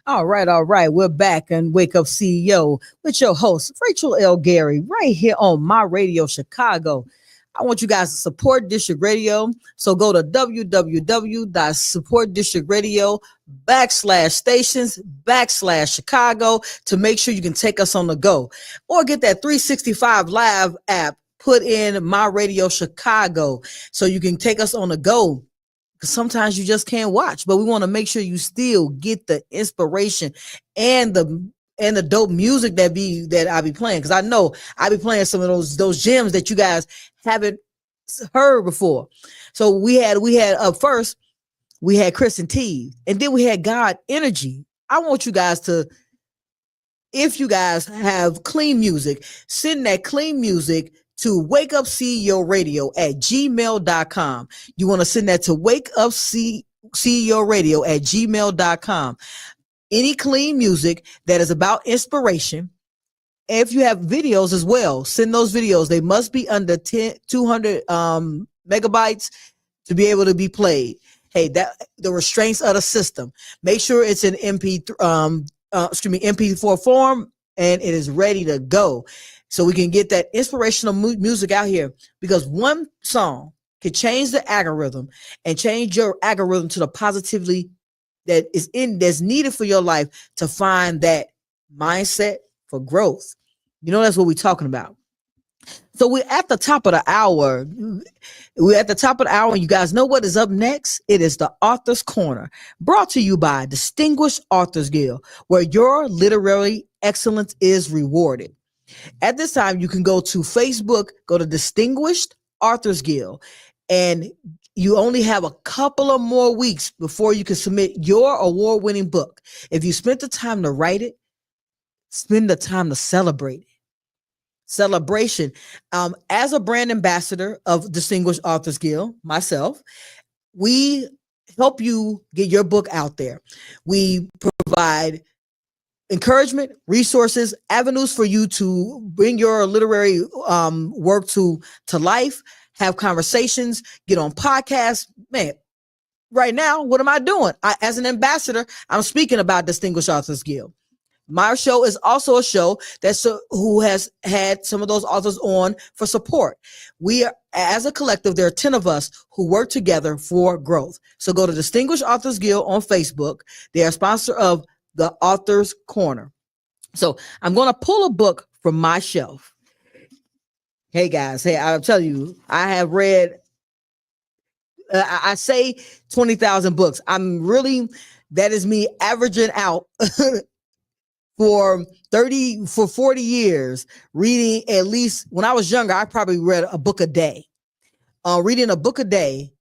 All right. We're back and Wake Up CEO with your host, Rachel L. Gary, right here on My Radio Chicago. I want you guys to support District Radio. So go to www.supportdistrictradio.stations/Chicago to make sure you can take us on the go. Or get that 365 Live app, put in My Radio Chicago so you can take us on the go. Because sometimes you just can't watch, but we want to make sure you still get the inspiration and the dope music that I be playing. Because I know I be playing some of those gems that you guys haven't heard before. So we had up first, we had Chris and T, and then we had God Energy. I want you guys to, if you guys have clean music, send that clean music to wakeupceoradio@gmail.com. You want to send that to wakeupceoradio@gmail.com. Any clean music that is about inspiration. If you have videos as well, send those videos. They must be under 200 megabytes to be able to be played. Hey, that the restraints of the system. Make sure it's in MP4 form and it is ready to go. So we can get that inspirational music out here, because one song can change the algorithm and change your algorithm to the positivity that's needed for your life to find that mindset for growth. You know, that's what we're talking about. So we're at the top of the hour. And you guys know what is up next? It is the Author's Corner, brought to you by Distinguished Authors Guild, where your literary excellence is rewarded. At this time, you can go to Facebook, go to Distinguished Authors Guild, and you only have a couple of more weeks before you can submit your award-winning book. If you spent the time to write it, spend the time to celebrate it. Celebration. As a brand ambassador of Distinguished Authors Guild, myself, we help you get your book out there. We provide encouragement, resources, avenues for you to bring your literary work to life, have conversations, get on podcasts. Man, right now, what am I doing? As an ambassador, I'm speaking about Distinguished Authors Guild. My show is also a show who has had some of those authors on for support. We are, as a collective, there are 10 of us who work together for growth. So go to Distinguished Authors Guild on Facebook. They are a sponsor of the Author's Corner. So I'm going to pull a book from my shelf. Hey guys, I'll tell you, I have read, I say 20,000 books. That is me averaging out for 40 years, reading at least, when I was younger, I probably read a book a day. Reading a book a day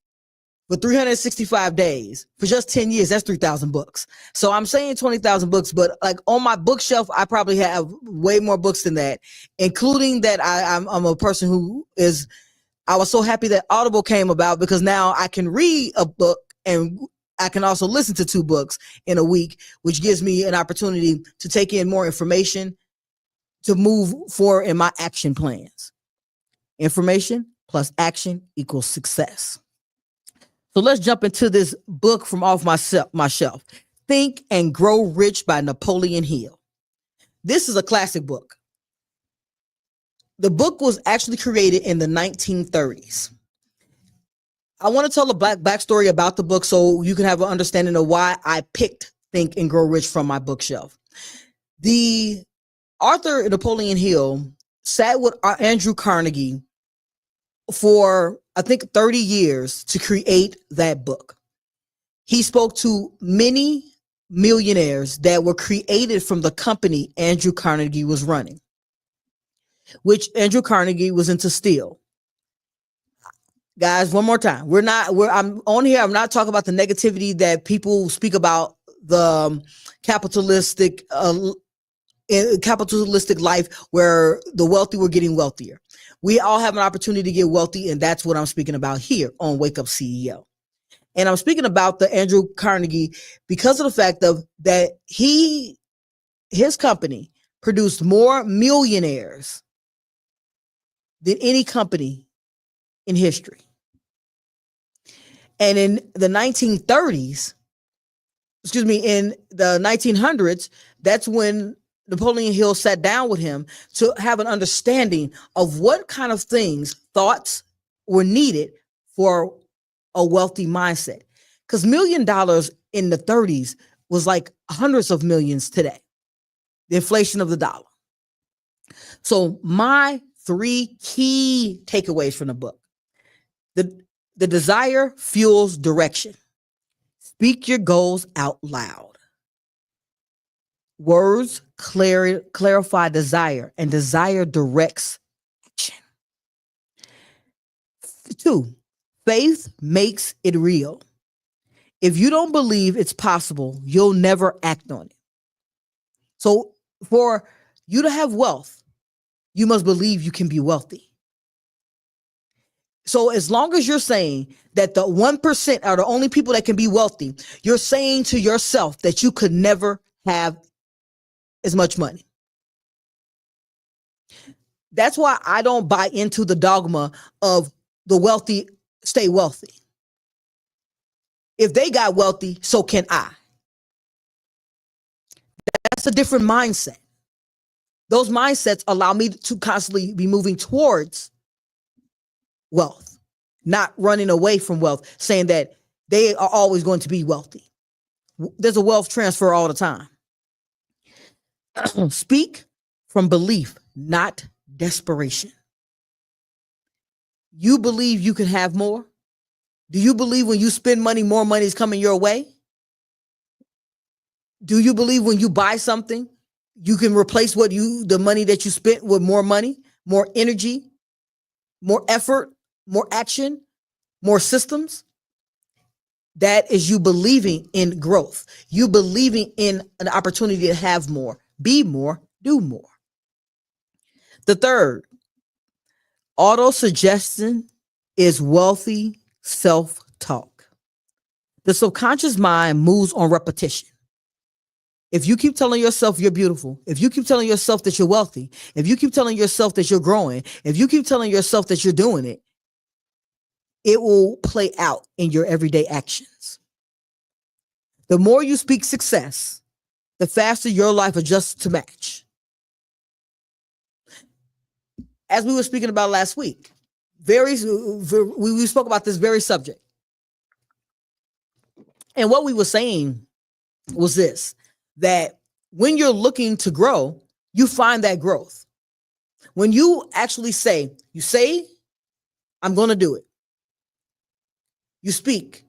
for 365 days for just 10 years, that's 3,000 books. So I'm saying 20,000 books, but like on my bookshelf, I probably have way more books than that, including that I'm a person I was so happy that Audible came about, because now I can read a book and I can also listen to 2 books in a week, which gives me an opportunity to take in more information to move forward in my action plans. Information plus action equals success. So let's jump into this book from off my shelf. Think and Grow Rich by Napoleon Hill. This is a classic book. The book was actually created in the 1930s. I want to tell a backstory about the book so you can have an understanding of why I picked Think and Grow Rich from my bookshelf. The author, Napoleon Hill, sat with Andrew Carnegie for, I think, 30 years to create that book. He spoke to many millionaires that were created from the company Andrew Carnegie was running, which Andrew Carnegie was into steel. Guys, one more time. I'm on here. I'm not talking about the negativity that people speak about the capitalistic life where the wealthy were getting wealthier. We all have an opportunity to get wealthy, and that's what I'm speaking about here on Wake Up CEO. And I'm speaking about the Andrew Carnegie because of the fact of that his company produced more millionaires than any company in history. And in the 1930s, in the 1900s, that's when Napoleon Hill sat down with him to have an understanding of what kind of things, thoughts were needed for a wealthy mindset. Because $1 million in the 30s was like hundreds of millions today, the inflation of the dollar. So my 3 key takeaways from the book: the desire fuels direction. Speak your goals out loud. Words clarify desire, and desire directs action. 2, faith makes it real. If you don't believe it's possible, you'll never act on it. So for you to have wealth, you must believe you can be wealthy. So as long as you're saying that the 1% are the only people that can be wealthy, you're saying to yourself that you could never have as much money. That's why I don't buy into the dogma of the wealthy stay wealthy. If they got wealthy, so can I. That's a different mindset. Those mindsets allow me to constantly be moving towards wealth, not running away from wealth, saying that they are always going to be wealthy. There's a wealth transfer all the time. Speak from belief, not desperation. You believe you can have more? Do you believe when you spend money, more money is coming your way? Do you believe when you buy something, you can replace the money that you spent with more money, more energy, more effort, more action, more systems? That is you believing in growth. You believing in an opportunity to have more, be more, do more. The third, auto-suggestion is wealthy self-talk. The subconscious mind moves on repetition. If you keep telling yourself you're beautiful, if you keep telling yourself that you're wealthy, if you keep telling yourself that you're growing, if you keep telling yourself that you're doing it, it will play out in your everyday actions. The more you speak success, the faster your life adjusts to match. As we were speaking about last week, we spoke about this very subject. And what we were saying was this, that when you're looking to grow, you find that growth. When you actually say, I'm going to do it. You speak,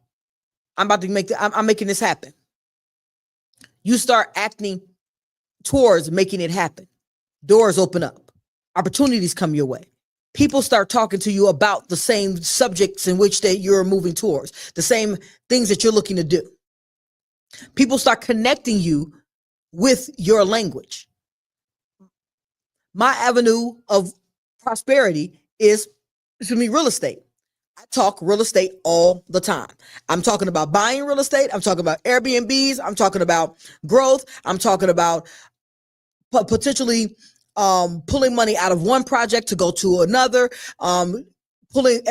I'm making this happen. You start acting towards making it happen. Doors open up. Opportunities come your way. People start talking to you about the same subjects in which that you're moving towards, the same things that you're looking to do. People start connecting you with your language. My avenue of prosperity is real estate. I talk real estate all the time. I'm talking about buying real estate. I'm talking about Airbnbs. I'm talking about growth. I'm talking about potentially pulling money out of one project to go to another, pulling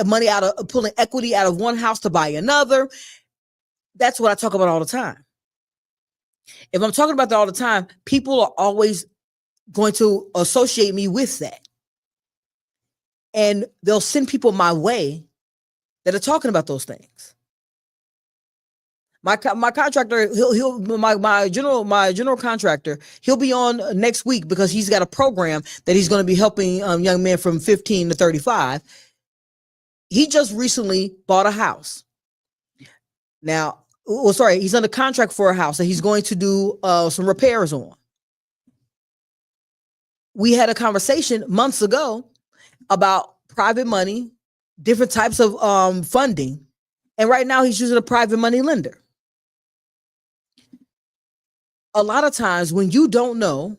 equity out of one house to buy another. That's what I talk about all the time. If I'm talking about that all the time, people are always going to associate me with that. And they'll send people my way that are talking about those things. My contractor, my general contractor, he'll be on next week because he's got a program that he's going to be helping young men from 15 to 35. He just recently bought a house. Now, he's under contract for a house that he's going to do some repairs on. We had a conversation months ago about private money, different types of funding. And right now he's using a private money lender. A lot of times when you don't know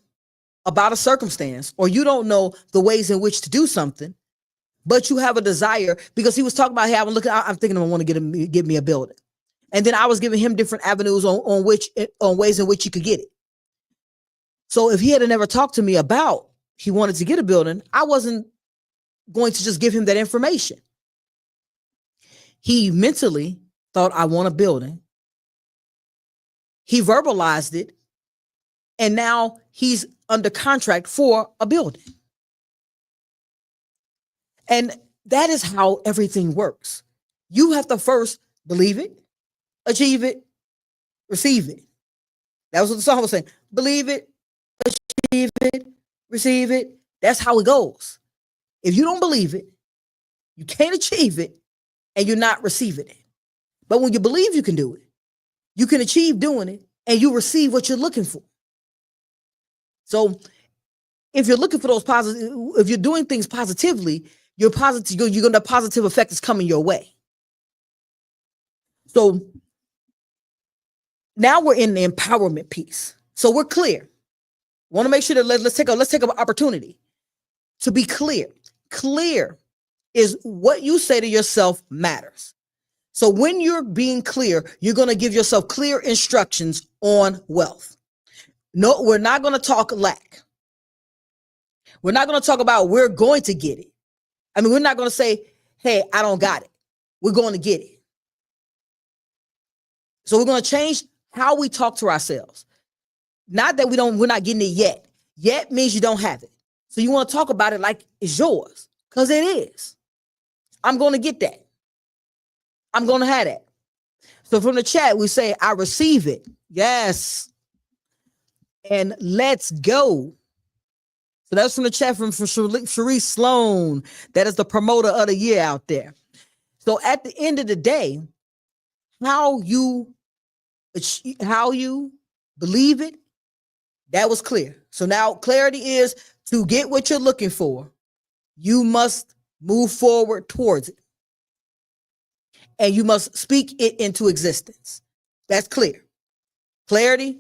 about a circumstance or you don't know the ways in which to do something, but you have a desire, because he was talking about, hey, I'm thinking I want to get me a building. And then I was giving him different avenues on ways in which he could get it. So if he had never talked to me about he wanted to get a building, I wasn't going to just give him that information. He mentally thought, I want a building. He verbalized it, and now he's under contract for a building. And that is how everything works. You have to first believe it, achieve it, receive it. That was what the song was saying. Believe it, achieve it, receive it. That's how it goes. If you don't believe it, you can't achieve it, and you're not receiving it. But when you believe you can do it, you can achieve doing it, and you receive what you're looking for. So if you're looking for those positive, if you're doing things positively, you're going to have positive effect is coming your way. So now we're in the empowerment piece. So we're clear. Want to make sure that let's take an opportunity to be clear. Clear is what you say to yourself matters. So when you're being clear, you're going to give yourself clear instructions on wealth. No, we're not going to talk lack. We're not going to talk about we're going to get it. I mean, we're not going to say, hey, I don't got it. We're going to get it. So we're going to change how we talk to ourselves. Not that we're not getting it yet. Yet means you don't have it. So you want to talk about it like it's yours, because it is. I'm going to get that. I'm going to have that. So from the chat, we say, I receive it. Yes. And let's go. So that's from the chat from Sharice Sloan. That is the promoter of the year out there. So at the end of the day, how you believe it, that was clear. So now clarity is to get what you're looking for, you must move forward towards it. And you must speak it into existence. That's clear. Clarity.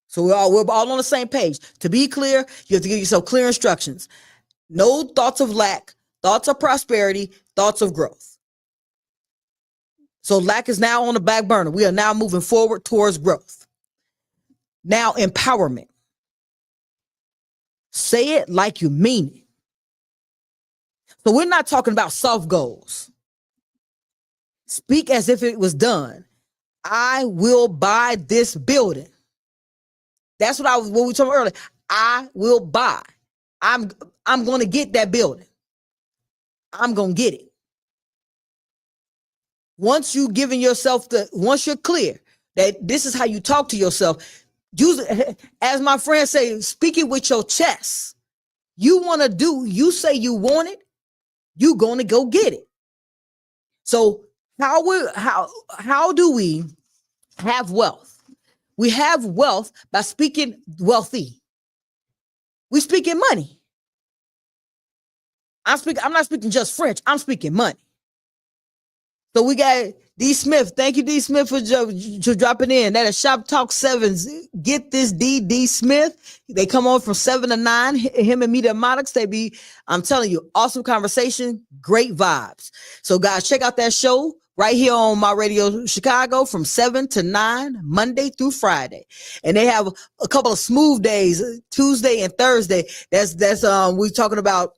So we're all on the same page. To be clear, you have to give yourself clear instructions. No thoughts of lack, thoughts of prosperity, thoughts of growth. So lack is now on the back burner. We are now moving forward towards growth. Now empowerment. Say it like you mean it. So we're not talking about soft goals. Speak as if it was done. I will buy this building. That's what we were talking earlier. I will buy. I'm going to get that building. I'm going to get it. Once you're clear that this is how you talk to yourself, use it, as my friends say, speak it with your chest. You say you want it, you're going to go get it. So how do we have wealth? We have wealth by speaking wealthy. We speak in money. I'm not speaking just French. I'm speaking money. So we got D Smith. Thank you, D Smith, for dropping in. That is Shop Talk 7s. Get this D Smith. They come on from 7 to 9. Him and Media Monarchs. I'm telling you, awesome conversation, great vibes. So guys, check out that show right here on my radio Chicago from 7 to 9, Monday through Friday. And they have a couple of smooth days, Tuesday and Thursday. That's we're talking about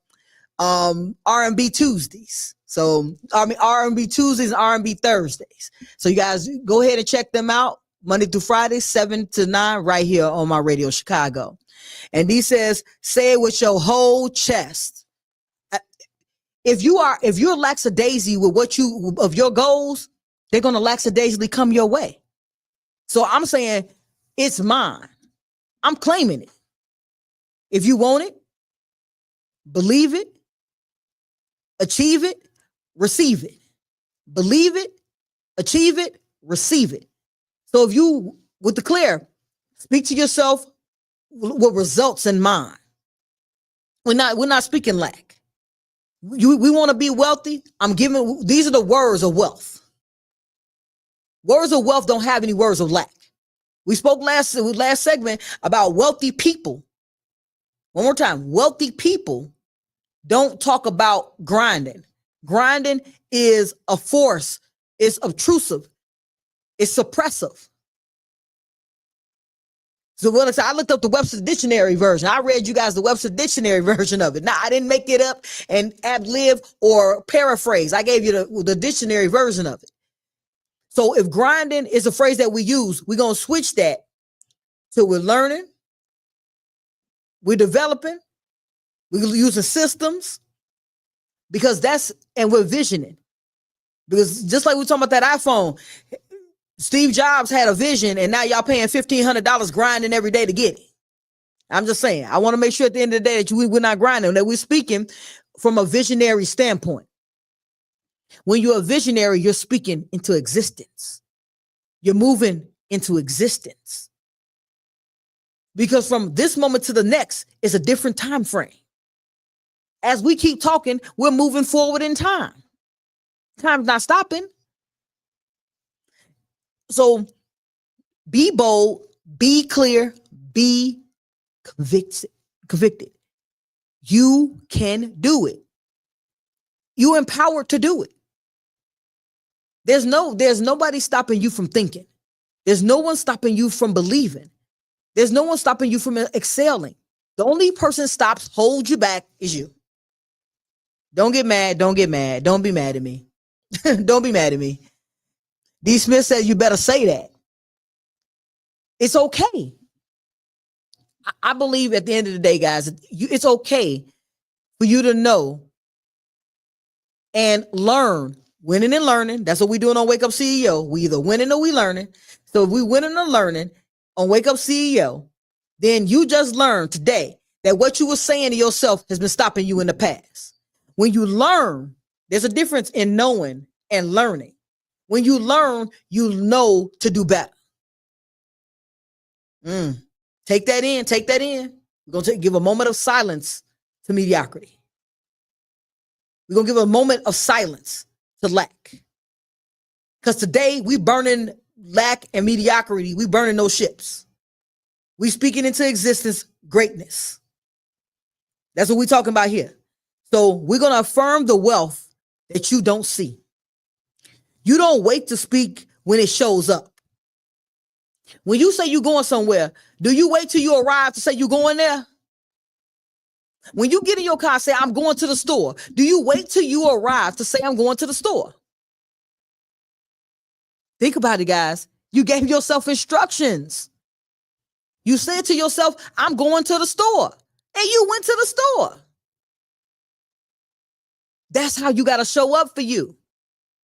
R&B Tuesdays. So R&B Tuesdays and R&B Thursdays. So you guys go ahead and check them out Monday through Friday, 7 to 9, right here on my radio Chicago. And he says, say it with your whole chest. If you're lackadaisy with of your goals, they're going to lackadaisically come your way. So I'm saying it's mine. I'm claiming it. If you want it, believe it, achieve it, receive it. Believe it, achieve it, receive it. So if you, with the clear, speak to yourself with results in mind. We're not speaking lack. We want to be wealthy. These are the words of wealth. Words of wealth don't have any words of lack. We spoke last segment about wealthy people. One more time, wealthy people don't talk about grinding. Grinding is a force. It's obtrusive. It's suppressive. So what I said, I looked up the Webster Dictionary version. I read you guys the Webster Dictionary version of it. Now, I didn't make it up and ad-lib or paraphrase. I gave you the dictionary version of it. So if grinding is a phrase that we use, we're going to switch that to we're learning, we're developing, we're using systems, because and we're visioning. Because just like we're talking about that iPhone, Steve Jobs had a vision, and now y'all paying $1,500 grinding every day to get it. I'm just saying, I want to make sure at the end of the day that we're not grinding, that we're speaking from a visionary standpoint. When you're a visionary, you're speaking into existence. You're moving into existence. Because from this moment to the next is a different time frame. As we keep talking, we're moving forward in time. Time's not stopping. So be bold, be clear, be convicted. You can do it. You're empowered to do it. There's nobody stopping you from thinking. There's no one stopping you from believing. There's no one stopping you from excelling. The only person stops, holds you back is you. Don't get mad. Don't get mad. Don't be mad at me. Don't be mad at me. D. Smith said you better say that. It's okay. I believe at the end of the day, guys, it's okay for you to know and learn. Winning and learning. That's what we're doing on Wake Up CEO. We either winning or we learning. So if we winning or learning on Wake Up CEO, then you just learned today that what you were saying to yourself has been stopping you in the past. When you learn, there's a difference in knowing and learning. When you learn, you know to do better. Take that in. Take that in. We're going to give a moment of silence to mediocrity. We're going to give a moment of silence to lack. Because today we burning lack and mediocrity. We burning those ships. We speaking into existence greatness. That's what we're talking about here. So we're going to affirm the wealth that you don't see. You don't wait to speak when it shows up. When you say you're going somewhere, do you wait till you arrive to say you're going there? When you get in your car and say, I'm going to the store, do you wait till you arrive to say, I'm going to the store? Think about it, guys. You gave yourself instructions. You said to yourself, I'm going to the store. And you went to the store. That's how you got to show up for you.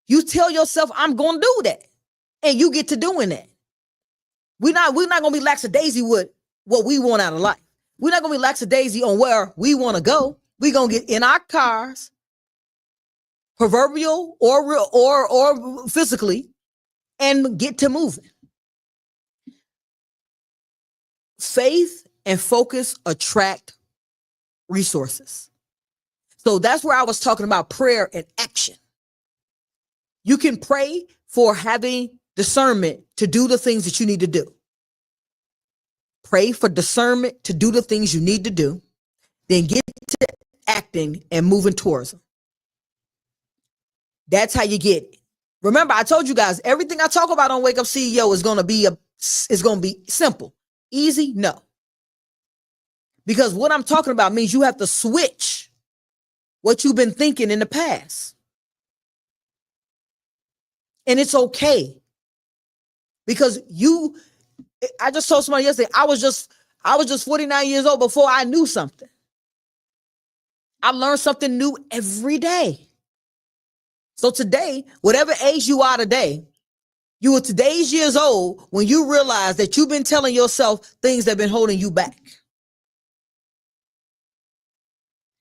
You tell yourself, I'm going to do that. And you get to doing that. We're not going to be lackadaisy with what we want out of life. We're not going to be lackadaisy on where we want to go. We're going to get in our cars, proverbial or physically, and get to moving. Faith and focus attract resources. So that's where I was talking about prayer and action. You can pray for having discernment to do the things that you need to do. Pray for discernment to do the things you need to do. Then get to acting and moving towards them. That's how you get it. Remember, I told you guys, everything I talk about on Wake Up CEO is going to be simple. Easy? No. Because what I'm talking about means you have to switch what you've been thinking in the past. And it's okay. Because I just told somebody yesterday, I was just 49 years old before I knew something. I learned something new every day. So today, whatever age you are today, you were today's years old when you realize that you've been telling yourself things that have been holding you back.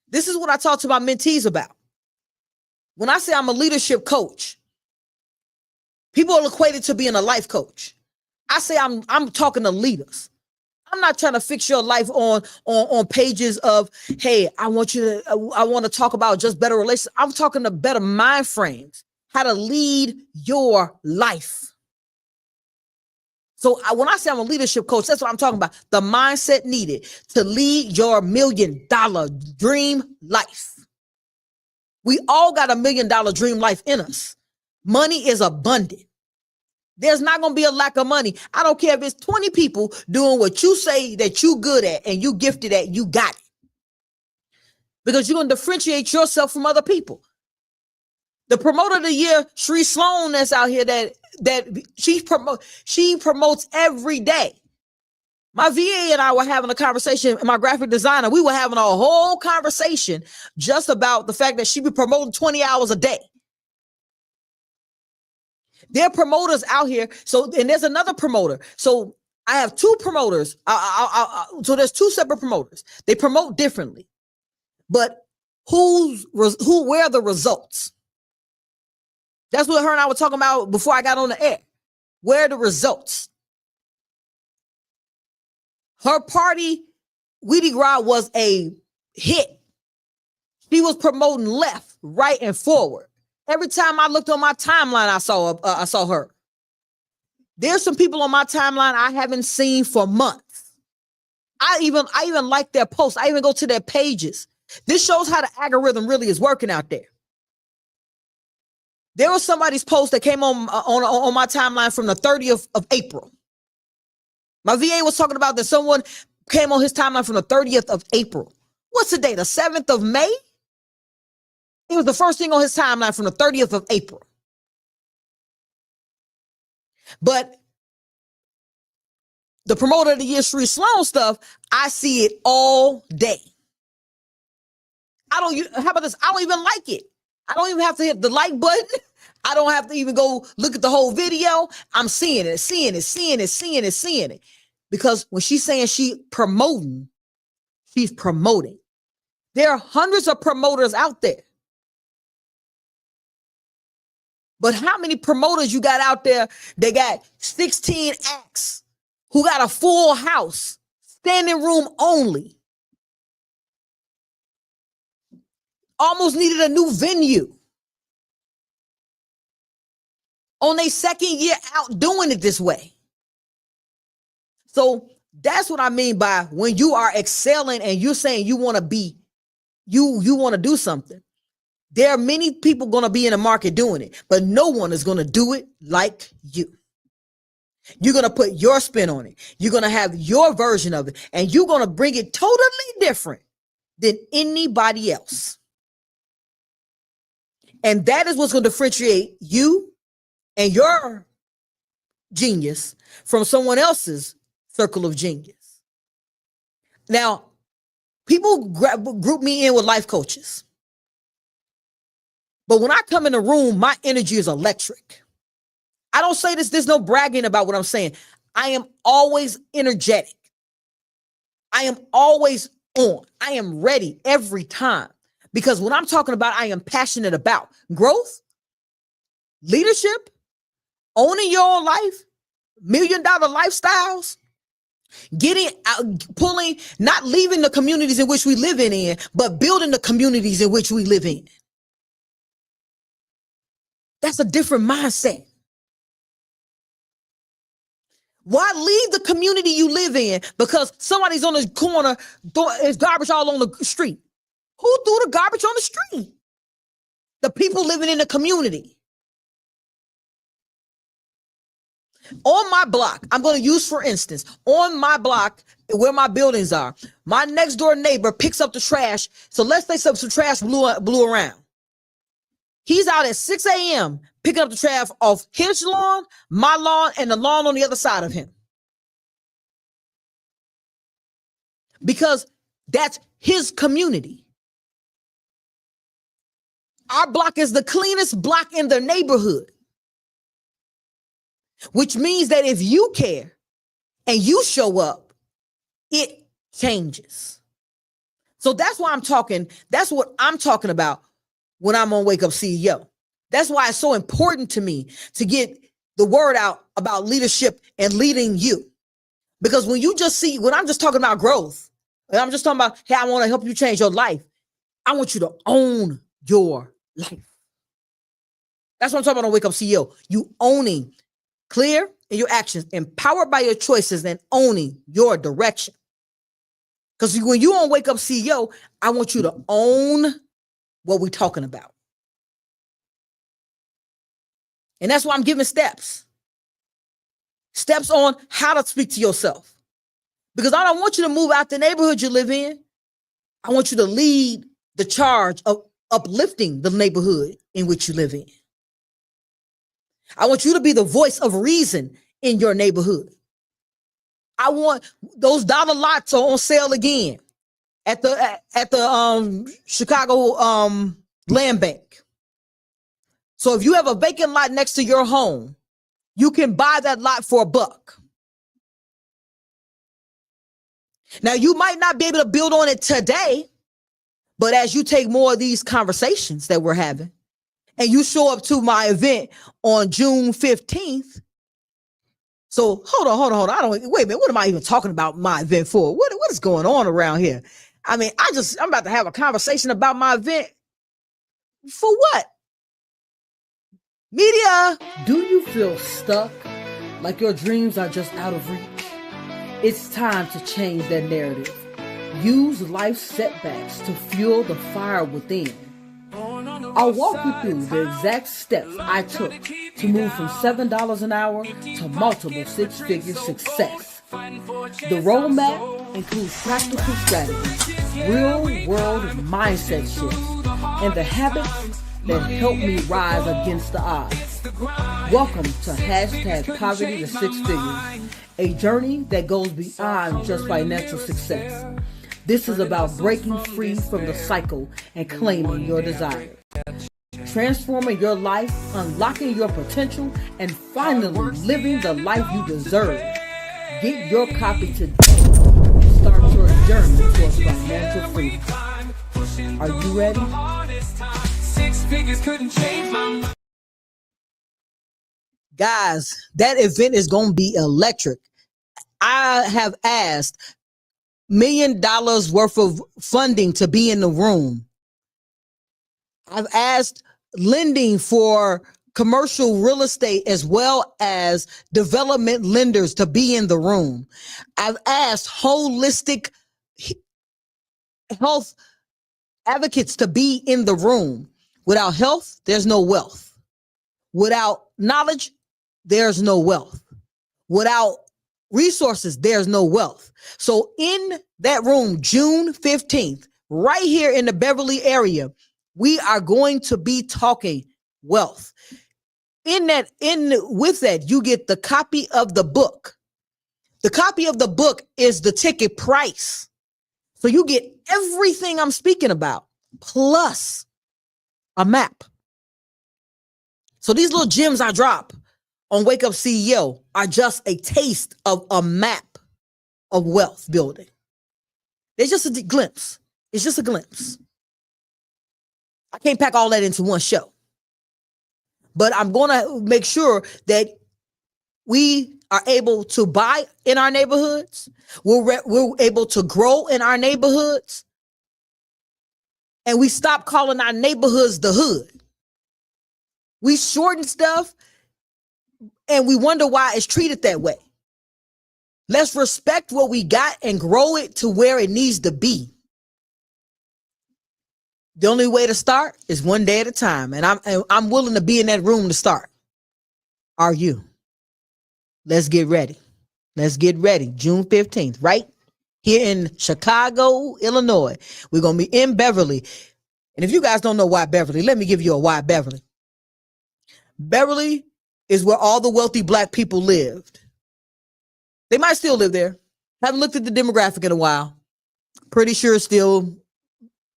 This is what I talk to my mentees about. When I say I'm a leadership coach, people are equated to being a life coach. I say I'm talking to leaders. I'm not trying to fix your life on pages of, hey, I want to talk about just better relations. I'm talking to better mind frames, how to lead your life. So when I say I'm a leadership coach, that's what I'm talking about. The mindset needed to lead your $1 million dream life. We all got $1 million dream life in us. Money is abundant. There's not going to be a lack of money. I don't care if it's 20 people doing what you say that you good at and you gifted at, you got it. Because you're going to differentiate yourself from other people. The promoter of the year, Sheree Sloan, that's out here, that she promotes every day. My VA and I were having a conversation, my graphic designer, we were having a whole conversation just about the fact that she be promoting 20 hours a day. There are promoters out here. So, and there's another promoter. So I have two promoters. So there's two separate promoters. They promote differently, but where are the results? That's what her and I were talking about before I got on the air. Where are the results? Her party, Weedy Gras, was a hit. She was promoting left, right, and forward. Every time I looked on my timeline, I saw her. There's some people on my timeline I haven't seen for months. I even like their posts. I even go to their pages. This shows how the algorithm really is working out there. There was somebody's post that came on my timeline from the 30th of April. My VA was talking about that someone came on his timeline from the 30th of April. What's the date? The 7th of May? It was the first thing on his timeline from the 30th of April. But the promoter of the year, Sheree Sloan stuff, I see it all day. How about this? I don't even like it. I don't even have to hit the like button. I don't have to even go look at the whole video. I'm seeing it. Because when she's saying she's promoting. There are hundreds of promoters out there. But how many promoters you got out there? They got 16 acts who got a full house, standing room only. Almost needed a new venue. On their second year out doing it this way. So that's what I mean by when you are excelling and you're saying you want to be, you want to do something. There are many people going to be in the market doing it, but no one is going to do it like you. You're going to put your spin on it. You're going to have your version of it, and you're going to bring it totally different than anybody else. And that is what's going to differentiate you and your genius from someone else's circle of genius. Now, people group me in with life coaches. But when I come in the room, my energy is electric. I don't say this, there's no bragging about what I'm saying. I am always energetic. I am always on. I am ready every time. Because what I'm talking about, I am passionate about growth, leadership, owning your own life, $1 million lifestyles, getting out, pulling, not leaving the communities in which we live in, but building the communities in which we live in. That's a different mindset. Why leave the community you live in because somebody's on the corner, there's garbage all on the street? Who threw the garbage on the street? The people living in the community. On my block, I'm going to use for instance, on my block where my buildings are, my next door neighbor picks up the trash. So let's say some trash blew around. He's out at 6 a.m. picking up the trash off his lawn, my lawn, and the lawn on the other side of him. Because that's his community. Our block is the cleanest block in the neighborhood. Which means that if you care and you show up, it changes. So that's why that's what I'm talking about when I'm on Wake Up CEO. That's why it's so important to me to get the word out about leadership and leading you. Because when I'm just talking about growth, and I'm just talking about, hey, I want to help you change your life. I want you to own your life. That's what I'm talking about on Wake Up CEO. You owning, clear in your actions, empowered by your choices, and owning your direction. Because when you on Wake Up CEO, I want you to own what we're talking about. And that's why I'm giving steps. Steps on how to speak to yourself. Because I don't want you to move out the neighborhood you live in. I want you to lead the charge of uplifting the neighborhood in which you live in. I want you to be the voice of reason in your neighborhood. I want those dollar lots are on sale again at the Chicago Land Bank. So if you have a vacant lot next to your home, you can buy that lot for $1. Now, you might not be able to build on it today, but as you take more of these conversations that we're having and you show up to my event on June 15th. So hold on. Wait a minute. What am I even talking about my event for? What is going on around here? I mean, I'm about to have a conversation about my event. For what? Media. Do you feel stuck? Like your dreams are just out of reach? It's time to change that narrative. Use life's setbacks to fuel the fire within. I'll walk you through the exact steps I took to move from $7 an hour to multiple six-figure success. The roadmap includes practical strategies, real-world mindset shifts, and the habits that help me rise against the odds. Welcome to #Poverty to Six Figures, a journey that goes beyond just financial success. This is about breaking free from the cycle and claiming your desires. Transforming your life, unlocking your potential, and finally living the life you deserve. Get your copy today. Start your journey towards financial freedom. Are you ready? Guys, that event is going to be electric. I have asked $1 million worth of funding to be in the room. I've asked lending for commercial real estate as well as development lenders to be in the room. I've asked holistic health advocates to be in the room. Without health, there's no wealth. Without knowledge, there's no wealth. Without resources, there's no wealth. So in that room, June 15th, right here in the Beverly area, we are going to be talking wealth. With that, you get the copy of the book. The copy of the book is the ticket price. So you get everything I'm speaking about, plus a map. So these little gems I drop on Wake Up CEO are just a taste of a map of wealth building. It's just a glimpse. It's just a glimpse. I can't pack all that into one show. But I'm going to make sure that we are able to buy in our neighborhoods. We're able to grow in our neighborhoods. And we stop calling our neighborhoods the hood. We shorten stuff and we wonder why it's treated that way. Let's respect what we got and grow it to where it needs to be. The only way to start is one day at a time. And I'm willing to be in that room to start. Are you? Let's get ready. Let's get ready. June 15th, right here in Chicago, Illinois. We're going to be in Beverly. And if you guys don't know why Beverly, let me give you a why Beverly. Beverly is where all the wealthy black people lived. They might still live there. Haven't looked at the demographic in a while. Pretty sure it's still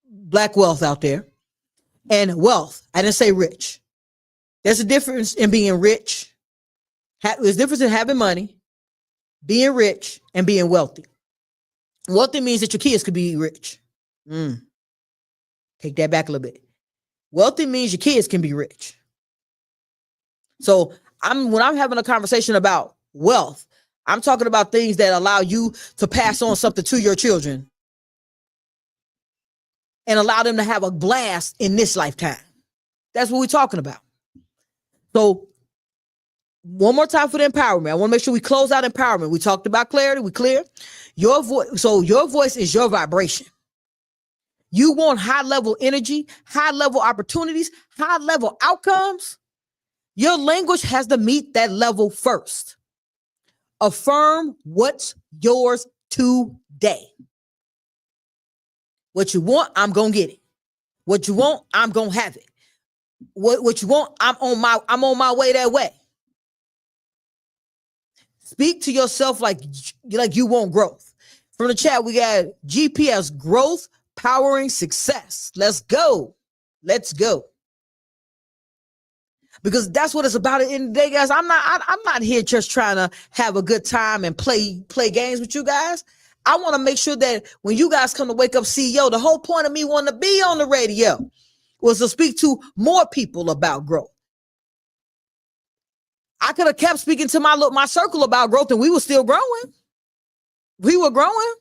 black wealth out there. And wealth, I didn't say rich. There's a difference in being rich. There's a difference in having money, being rich, and being wealthy. Wealthy means that your kids could be rich. Take that back a little bit. Wealthy means your kids can be rich. So when I'm having a conversation about wealth, I'm talking about things that allow you to pass on something to your children and allow them to have a blast in this lifetime. That's what we're talking about. So one more time for the empowerment. I want to make sure we close out empowerment. We talked about clarity. We clear your voice. So your voice is your vibration. You want high level energy, high level opportunities, high level outcomes. Your language has to meet that level first. Affirm what's yours today. What you want, I'm going to get it. What you want, I'm going to have it. What you want, I'm on my way that way. Speak to yourself like you want growth. From the chat, we got GPS, growth powering success. Let's go. Let's go. Because that's what it's about at the end of the day, guys. I'm not here just trying to have a good time and play games with you guys. I want to make sure that when you guys come to Wake Up CEO, the whole point of me wanting to be on the radio was to speak to more people about growth. I could have kept speaking to my circle about growth and we were still growing. We were growing.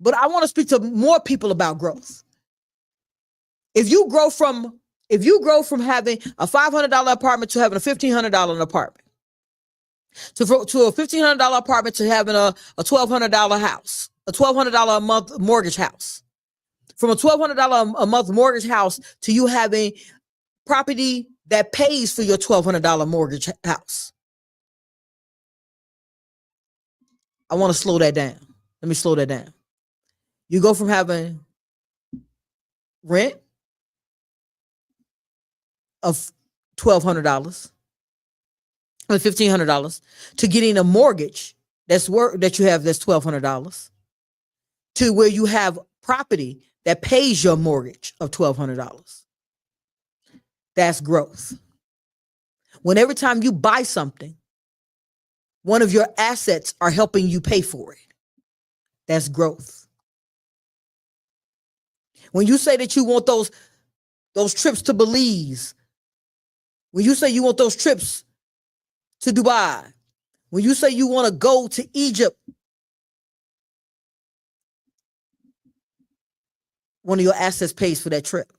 But I want to speak to more people about growth. If you grow from having a $500 apartment to having a $1,500 apartment, to a $1,500 apartment to having a $1,200 house, a $1,200 a month mortgage house, from a $1,200 a month mortgage house to you having property that pays for your $1,200 mortgage house. I want to slow that down. Let me slow that down. You go from having rent of $1,200 or $1,500 to getting a mortgage that you have that's $1,200 to where you have property that pays your mortgage of $1,200. That's growth. When every time you buy something, one of your assets are helping you pay for it. That's growth. When you say that you want those trips to Belize, when you say you want those trips to Dubai, when you say you want to go to Egypt, one of your assets pays for that trip.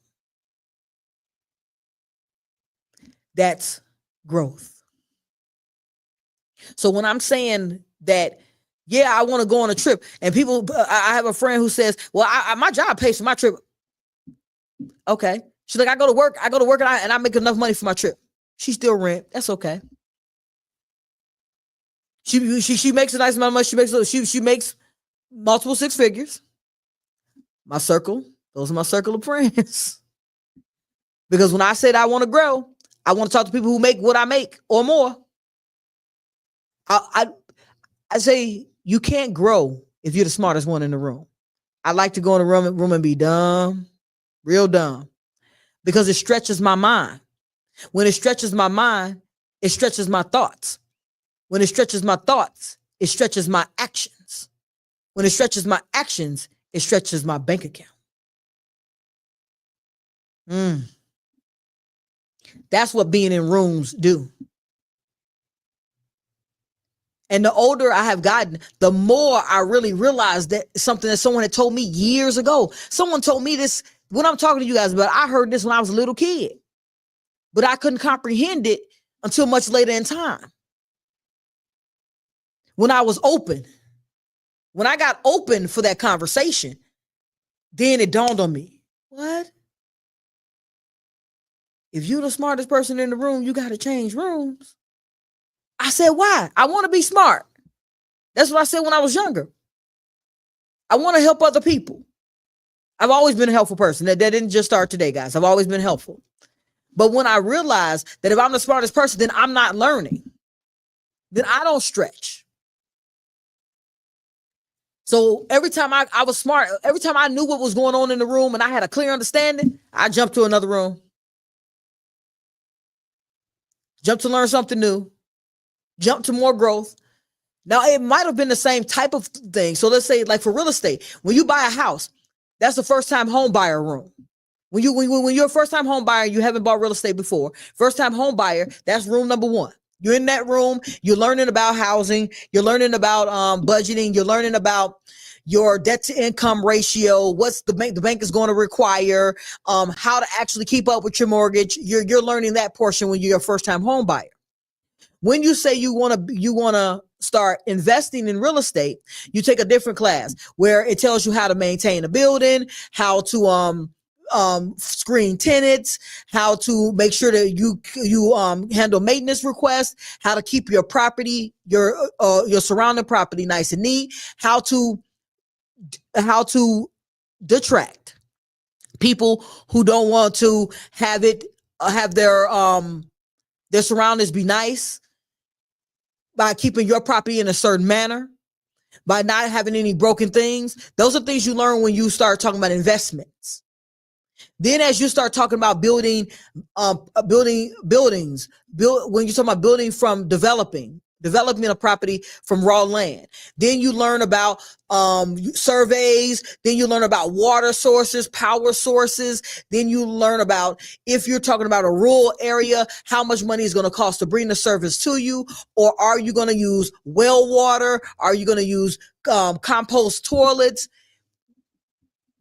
That's growth. So when I'm saying that, yeah, I want to go on a trip, and people, I have a friend who says, well, my job pays for my trip. Okay. She's like, I go to work and I make enough money for my trip. She still rent. That's okay. She makes a nice amount of money. She makes multiple six figures. My circle, those are my circle of friends. Because when I said I want to grow, I want to talk to people who make what I make or more. I say you can't grow if you're the smartest one in the room. I like to go in the room and be dumb, real dumb, because it stretches my mind. When it stretches my mind, it stretches my thoughts. When it stretches my thoughts, it stretches my actions. When it stretches my actions, it stretches my bank account. That's what being in rooms do. And the older I have gotten, the more I really realized that something that someone had told me years ago. Someone told me this when I'm talking to you guys, but I heard this when I was a little kid. But I couldn't comprehend it until much later in time. When I was open, when I got open for that conversation, then it dawned on me, what? If you're the smartest person in the room, you got to change rooms. I said, why? I want to be smart. That's what I said when I was younger. I want to help other people. I've always been a helpful person. That didn't just start today, guys. I've always been helpful. But when I realized that if I'm the smartest person, then I'm not learning. Then I don't stretch. So every time I was smart, every time I knew what was going on in the room and I had a clear understanding, I jumped to another room. Jump to learn something new. Jump to more growth. Now, it might have been the same type of thing. So let's say, like for real estate, when you buy a house, that's the first time home buyer room. When you're a first time home buyer, you haven't bought real estate before. First time home buyer, that's room number one. You're in that room. You're learning about housing. You're learning about budgeting. You're learning about your debt to income ratio. What's the bank is going to require? How to actually keep up with your mortgage. You're learning that portion when you're a first time home buyer. When you say you want to start investing in real estate, you take a different class where it tells you how to maintain a building, how to screen tenants, how to make sure that you handle maintenance requests, how to keep your property, your surrounding property nice and neat, how to detract people who don't want to have their surroundings be nice by keeping your property in a certain manner, by not having any broken things. Those are things you learn when you start talking about investments. Then as you start talking about buildings, when you're talking about building from developing a property from raw land, then you learn about surveys, then you learn about water sources, power sources, then you learn about, if you're talking about a rural area, how much money is going to cost to bring the service to you, or are you going to use well water? Are you going to use compost toilets?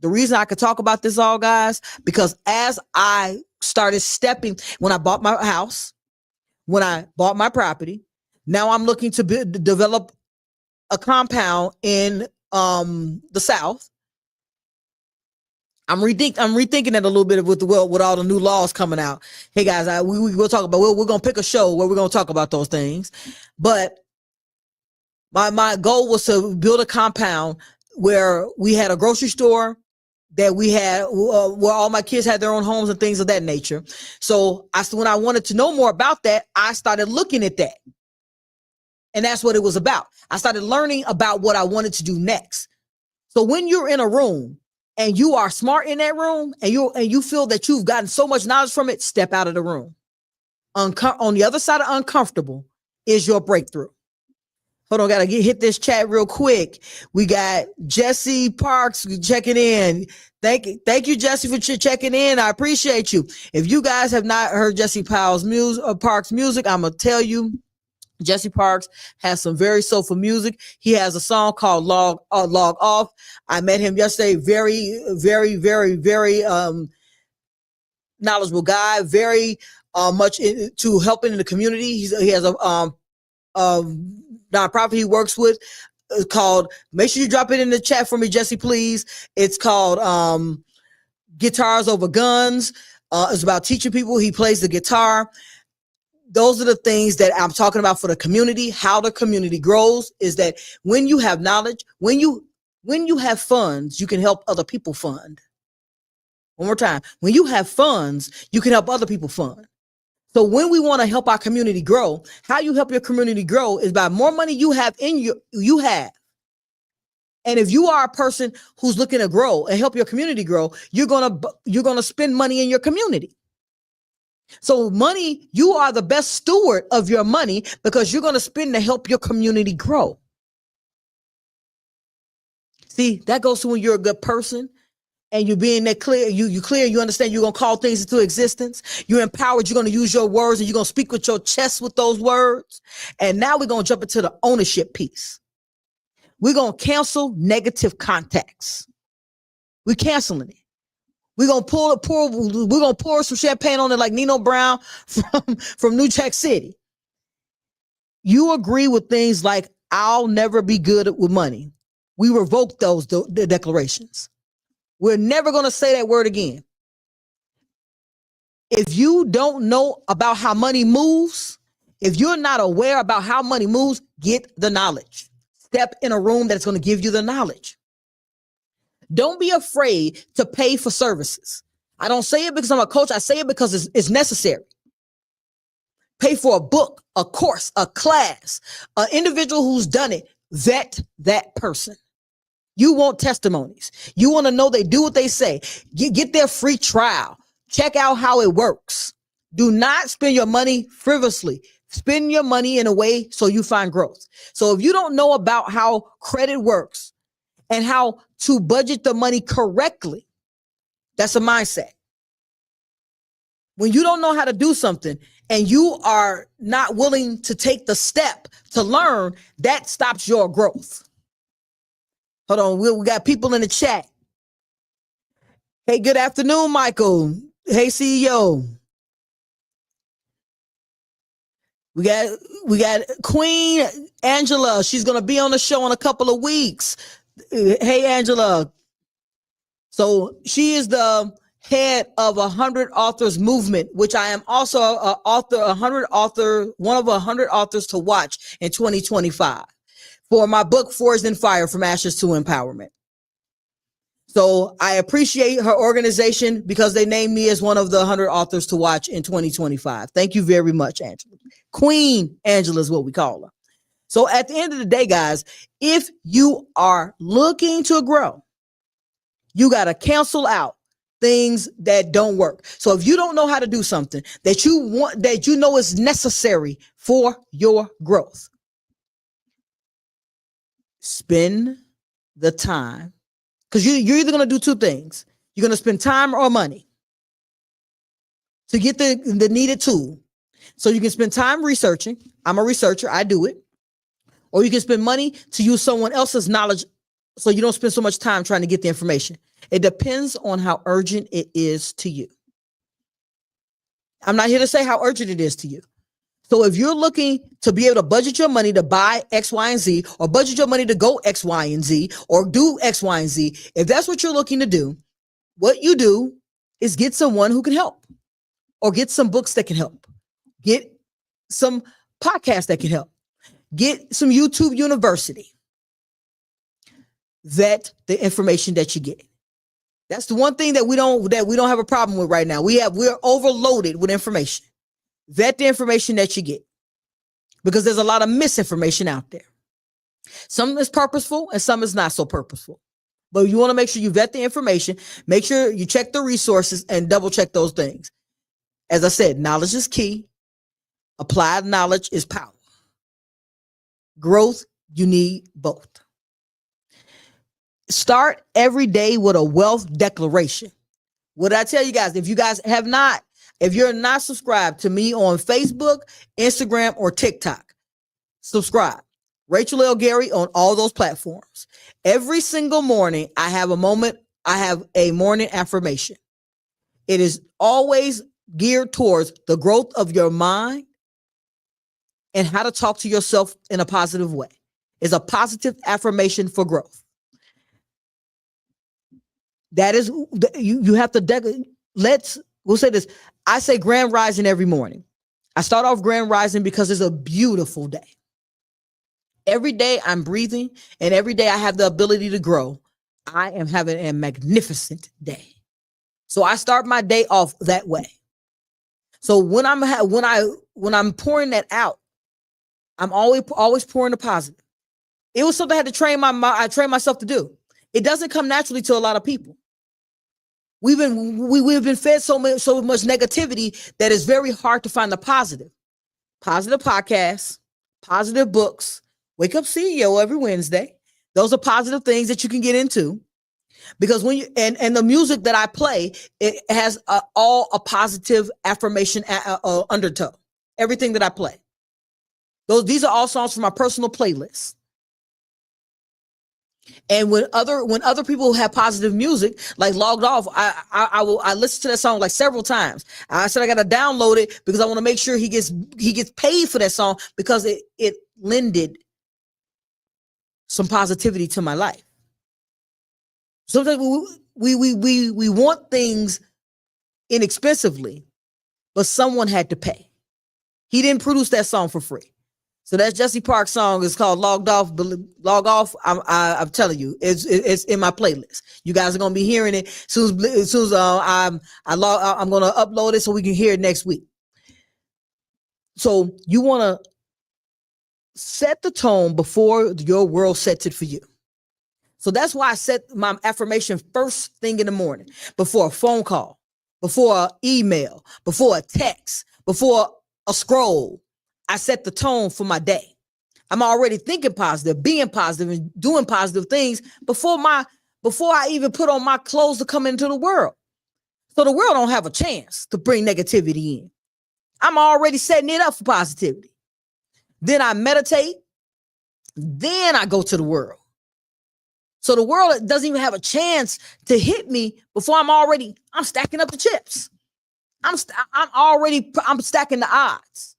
The reason I could talk about this all, guys, because as I started stepping, when I bought my house, when I bought my property, now I'm looking to develop a compound in the South. I'm rethinking it a little bit with all the new laws coming out. Hey guys, we will talk about. We're gonna pick a show where we're gonna talk about those things. But my goal was to build a compound where we had a grocery store, that we had where all my kids had their own homes and things of that nature. So when I wanted to know more about that, I started looking at that. And that's what it was about. I started learning about what I wanted to do next. So when you're in a room and you are smart in that room and you feel that you've gotten so much knowledge from it, step out of the room. On the other side of uncomfortable is your breakthrough. Hold on, gotta hit this chat real quick. We got Jesse Parks checking in. Thank you, Jesse, for checking in. I appreciate you. If you guys have not heard Jesse Parks' music, I'm gonna tell you, Jesse Parks has some very soulful music. He has a song called Log Off. I met him yesterday. Very, very, very, very knowledgeable guy. Very much into helping in the community. He has a nonprofit he works with called, make sure you drop it in the chat for me, Jesse, please. It's called Guitars Over Guns. It's about teaching people. He plays the guitar. Those are the things that I'm talking about for the community. How the community grows is that when you have knowledge, when you have funds, you can help other people fund. One more time. When you have funds, you can help other people fund. So when we want to help our community grow, how you help your community grow is by more money you have you have. And if you are a person who's looking to grow and help your community grow, you're gonna spend money in your community. So money, you are the best steward of your money because you're going to spend to help your community grow. See, that goes to when you're a good person and you're being that clear. You clear, you understand you're going to call things into existence. You're empowered. You're going to use your words and you're going to speak with your chest with those words. And now we're going to jump into the ownership piece. We're going to cancel negative contacts. We're canceling it. We're gonna pour some champagne on it like Nino Brown from New Jack City. You agree with things like, I'll never be good with money. We revoke those declarations. We're never gonna say that word again. If you don't know about how money moves, if you're not aware about how money moves, get the knowledge. Step in a room that's gonna give you the knowledge. Don't be afraid to pay for services. I don't say it because I'm a coach. I say it because it's necessary. Pay for a book, a course, a class, an individual who's done it. Vet that person. You want testimonies. You want to know they do what they say. Get their free trial. Check out how it works. Do not spend your money frivolously. Spend your money in a way so you find growth. So if you don't know about how credit works and how to budget the money correctly, that's a mindset. When you don't know how to do something and you are not willing to take the step to learn, that stops your growth. Hold on, we got people in the chat. Hey, good afternoon, Michael. Hey, CEO. We got Queen Angela. She's going to be on the show in a couple of weeks. Hey, Angela. So she is the head of 100 authors movement, which I am also a author, one of 100 authors to watch in 2025 for my book, Forged in Fire, From Ashes to Empowerment. So I appreciate her organization because they named me as one of the 100 authors to watch in 2025. Thank you very much, Angela. Queen Angela is what we call her. So at the end of the day, guys, if you are looking to grow, you got to cancel out things that don't work. So if you don't know how to do something that you want, that you know is necessary for your growth, spend the time. Because you're either going to do two things. You're going to spend time or money to get the needed tool. So you can spend time researching. I'm a researcher. I do it. Or you can spend money to use someone else's knowledge so you don't spend so much time trying to get the information. It depends on how urgent it is to you. I'm not here to say how urgent it is to you. So if you're looking to be able to budget your money to buy X, Y, and Z, or budget your money to go X, Y, and Z, or do X, Y, and Z, if that's what you're looking to do, what you do is get someone who can help, or get some books that can help, get some podcasts that can help, get some YouTube University. Vet the information that you get. That's the one thing that we don't have a problem with right now. We're overloaded with information. Vet the information that you get, because there's a lot of misinformation out there. Some is purposeful and some is not so purposeful. But you want to make sure you vet the information, make sure you check the resources and double check those things. As I said, knowledge is key. Applied knowledge is power. Growth, you need both. Start every day with a wealth declaration. What did I tell you guys? If you're not subscribed to me on Facebook, Instagram, or TikTok, subscribe. Rachel L. Gary on all those platforms. Every single morning, I have a morning affirmation. It is always geared towards the growth of your mind and how to talk to yourself in a positive way. It's a positive affirmation for growth. That is, you have to, we'll say this. I say grand rising every morning. I start off grand rising because it's a beautiful day. Every day I'm breathing and every day I have the ability to grow. I am having a magnificent day. So I start my day off that way. So when I'm pouring that out, I'm always pouring the positive. It was something I had to train myself to do. It doesn't come naturally to a lot of people. We've been fed so much negativity that it's very hard to find the positive. Positive podcasts, positive books, Wake Up CEO every Wednesday. Those are positive things that you can get into, because when you and the music that I play, it has all a positive affirmation undertow. Everything that I play, these are all songs from my personal playlist. And when other people have positive music, like Logged Off, I listen to that song like several times. I said I got to download it because I want to make sure he gets paid for that song, because it lended some positivity to my life. Sometimes we want things inexpensively, but someone had to pay. He didn't produce that song for free. So that's Jesse Park's song. It's called Logged Off. Log Off. I'm telling you, it's in my playlist. You guys are gonna be hearing it as soon as I'm gonna upload it so we can hear it next week. So you want to set the tone before your world sets it for you. So that's why I set my affirmation first thing in the morning, before a phone call, before an email, before a text, before a scroll. I set the tone for my day. I'm already thinking positive, being positive, and doing positive things before I even put on my clothes to come into the world. So the world don't have a chance to bring negativity in. I'm already setting it up for positivity. Then I meditate. Then I go to the world. So the world doesn't even have a chance to hit me before I'm stacking up the chips. I'm stacking the odds.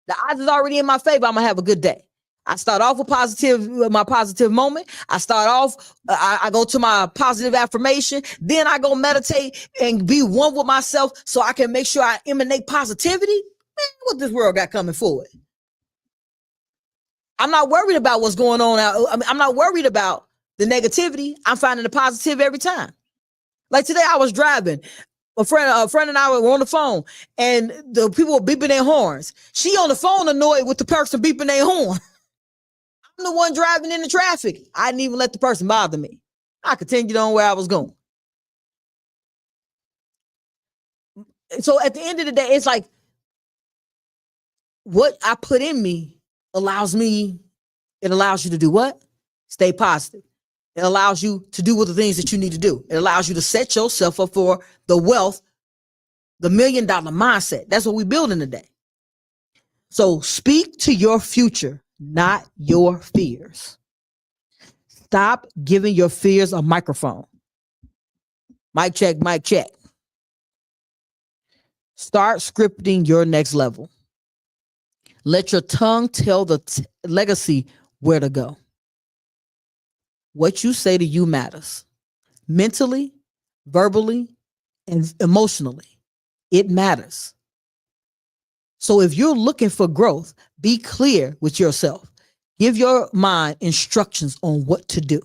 The odds is already in my favor. I'm going to have a good day. I start off with my positive moment. I start off, I go to my positive affirmation. Then I go meditate and be one with myself so I can make sure I emanate positivity. Man, what this world got coming forward? I'm not worried about what's going on out. I'm not worried about the negativity. I'm finding the positive every time. Like today I was driving. A friend and I were on the phone and the people were beeping their horns. She on the phone annoyed with the person beeping their horn. I'm the one driving in the traffic. I didn't even let the person bother me. I continued on where I was going. So at the end of the day, it's like what I put in me allows you to do what? Stay positive. It allows you to do what the things that you need to do. It allows you to set yourself up for the wealth, the $1 million mindset. That's what we're building today. So speak to your future, not your fears. Stop giving your fears a microphone. Mic check, mic check. Start scripting your next level. Let your tongue tell the legacy where to go. What you say to you matters. Mentally, verbally, and emotionally. It matters. So if you're looking for growth, be clear with yourself. Give your mind instructions on what to do.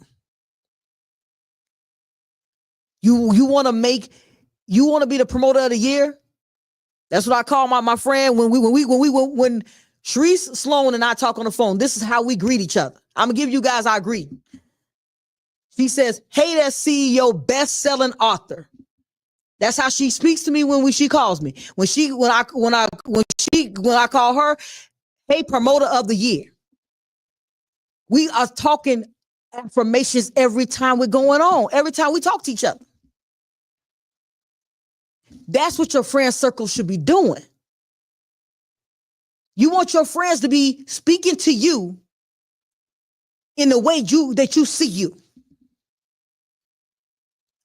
You want to be the promoter of the year? That's what I call my friend when Sharice Sloan and I talk on the phone. This is how we greet each other. I'm gonna give you guys our greeting. She says, "Hey, that CEO, best-selling author." That's how she speaks to me when she calls me. When I call her, "Hey, promoter of the year." We are talking affirmations every time we're going on, every time we talk to each other. That's what your friend circle should be doing. You want your friends to be speaking to you in the way that you see you.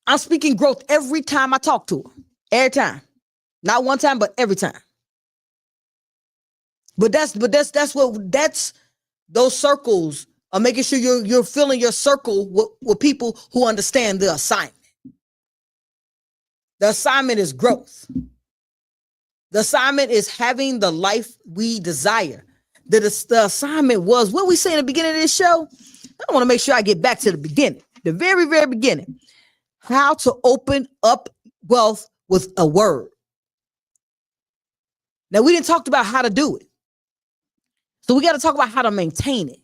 I'm speaking growth every time I talk to her. Every time. Not one time, but every time. But that's those circles are making sure you're filling your circle with people who understand the assignment. The assignment is growth. The assignment is having the life we desire. The assignment was what we say in the beginning of this show. I want to make sure I get back to the beginning, the very, very beginning. How to open up wealth with a word. Now, we didn't talk about how to do it. So we got to talk about how to maintain it.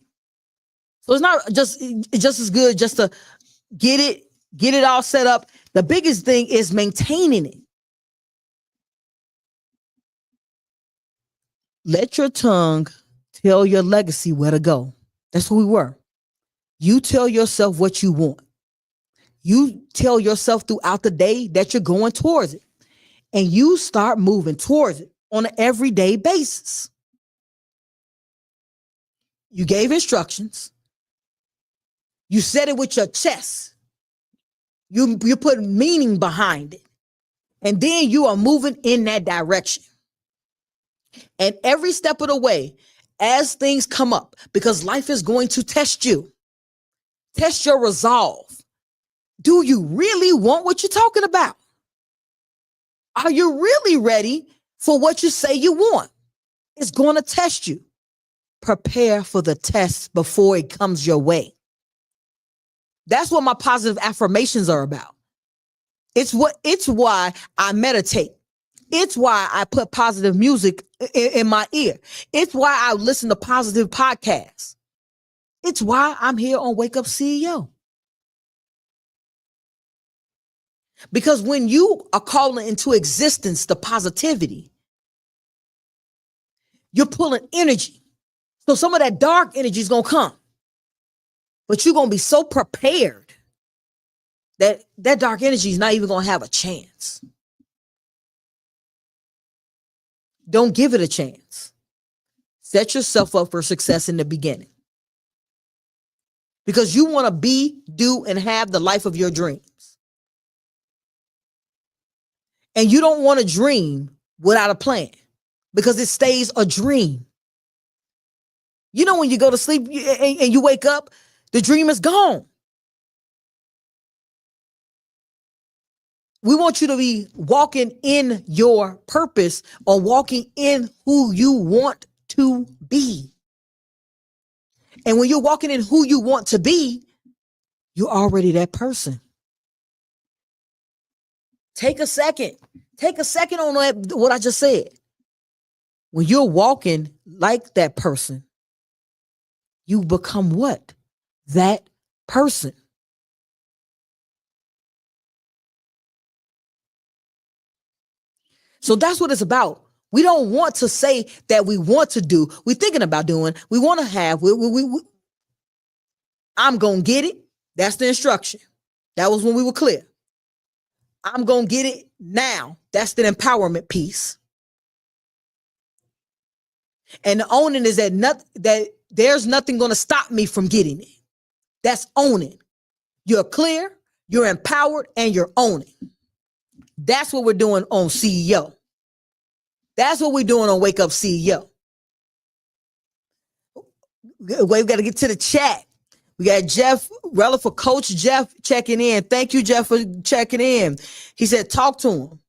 So it's not just as good just to get it all set up. The biggest thing is maintaining it. Let your tongue tell your legacy where to go. That's who we were. You tell yourself what you want. You tell yourself throughout the day that you're going towards it. And you start moving towards it on an everyday basis. You gave instructions. You said it with your chest. You put meaning behind it. And then you are moving in that direction. And every step of the way, as things come up, because life is going to test you, test your resolve. Do you really want what you're talking about? Are you really ready for what you say you want? It's going to test you. Prepare for the test before it comes your way. That's what my positive affirmations are about. It's why I meditate. It's why I put positive music in my ear. It's why I listen to positive podcasts. It's why I'm here on Wake Up CEO. Because when you are calling into existence the positivity, you're pulling energy. So some of that dark energy is going to come. But you're going to be so prepared that that dark energy is not even going to have a chance. Don't give it a chance. Set yourself up for success in the beginning. Because you want to be, do, and have the life of your dreams. And you don't want to dream without a plan because it stays a dream. You know, when you go to sleep and you wake up, the dream is gone. We want you to be walking in your purpose or walking in who you want to be. And when you're walking in who you want to be, you're already that person. Take a second. Take a second on what I just said. When you're walking like that person, you become what? That person. So that's what it's about. We don't want to say that we want to do. We're thinking about doing. We want to have. I'm going to get it. That's the instruction. That was when we were clear. I'm going to get it now. That's the empowerment piece. And the owning is that there's nothing going to stop me from getting it. That's owning. You're clear, you're empowered, and you're owning. That's what we're doing on CEO. That's what we're doing on Wake Up CEO. We've got to get to the chat. We got Jeff, relevant Coach Jeff checking in. Thank you, Jeff, for checking in. He said, talk to him.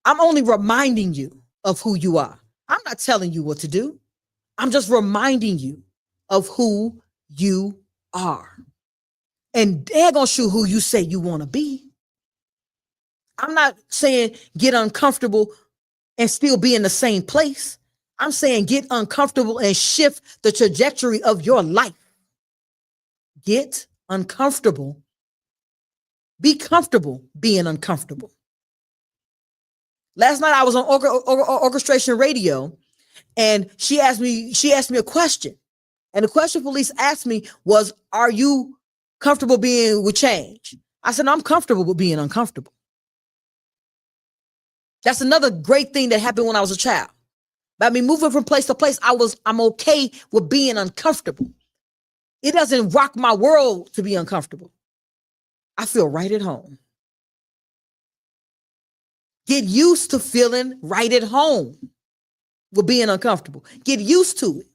I'm only reminding you of who you are. I'm not telling you what to do. I'm just reminding you of who you are. And they're going to shoot who you say you want to be. I'm not saying get uncomfortable and still be in the same place. I'm saying get uncomfortable and shift the trajectory of your life. Get uncomfortable. Be comfortable being uncomfortable. Last night I was on orchestration radio, and she asked me a question. And the question police asked me was, are you comfortable being with change? I said, no, I'm comfortable with being uncomfortable. That's another great thing that happened when I was a child. By me moving from place to place, I'm okay with being uncomfortable. It doesn't rock my world to be uncomfortable. I feel right at home. Get used to feeling right at home with being uncomfortable. Get used to it.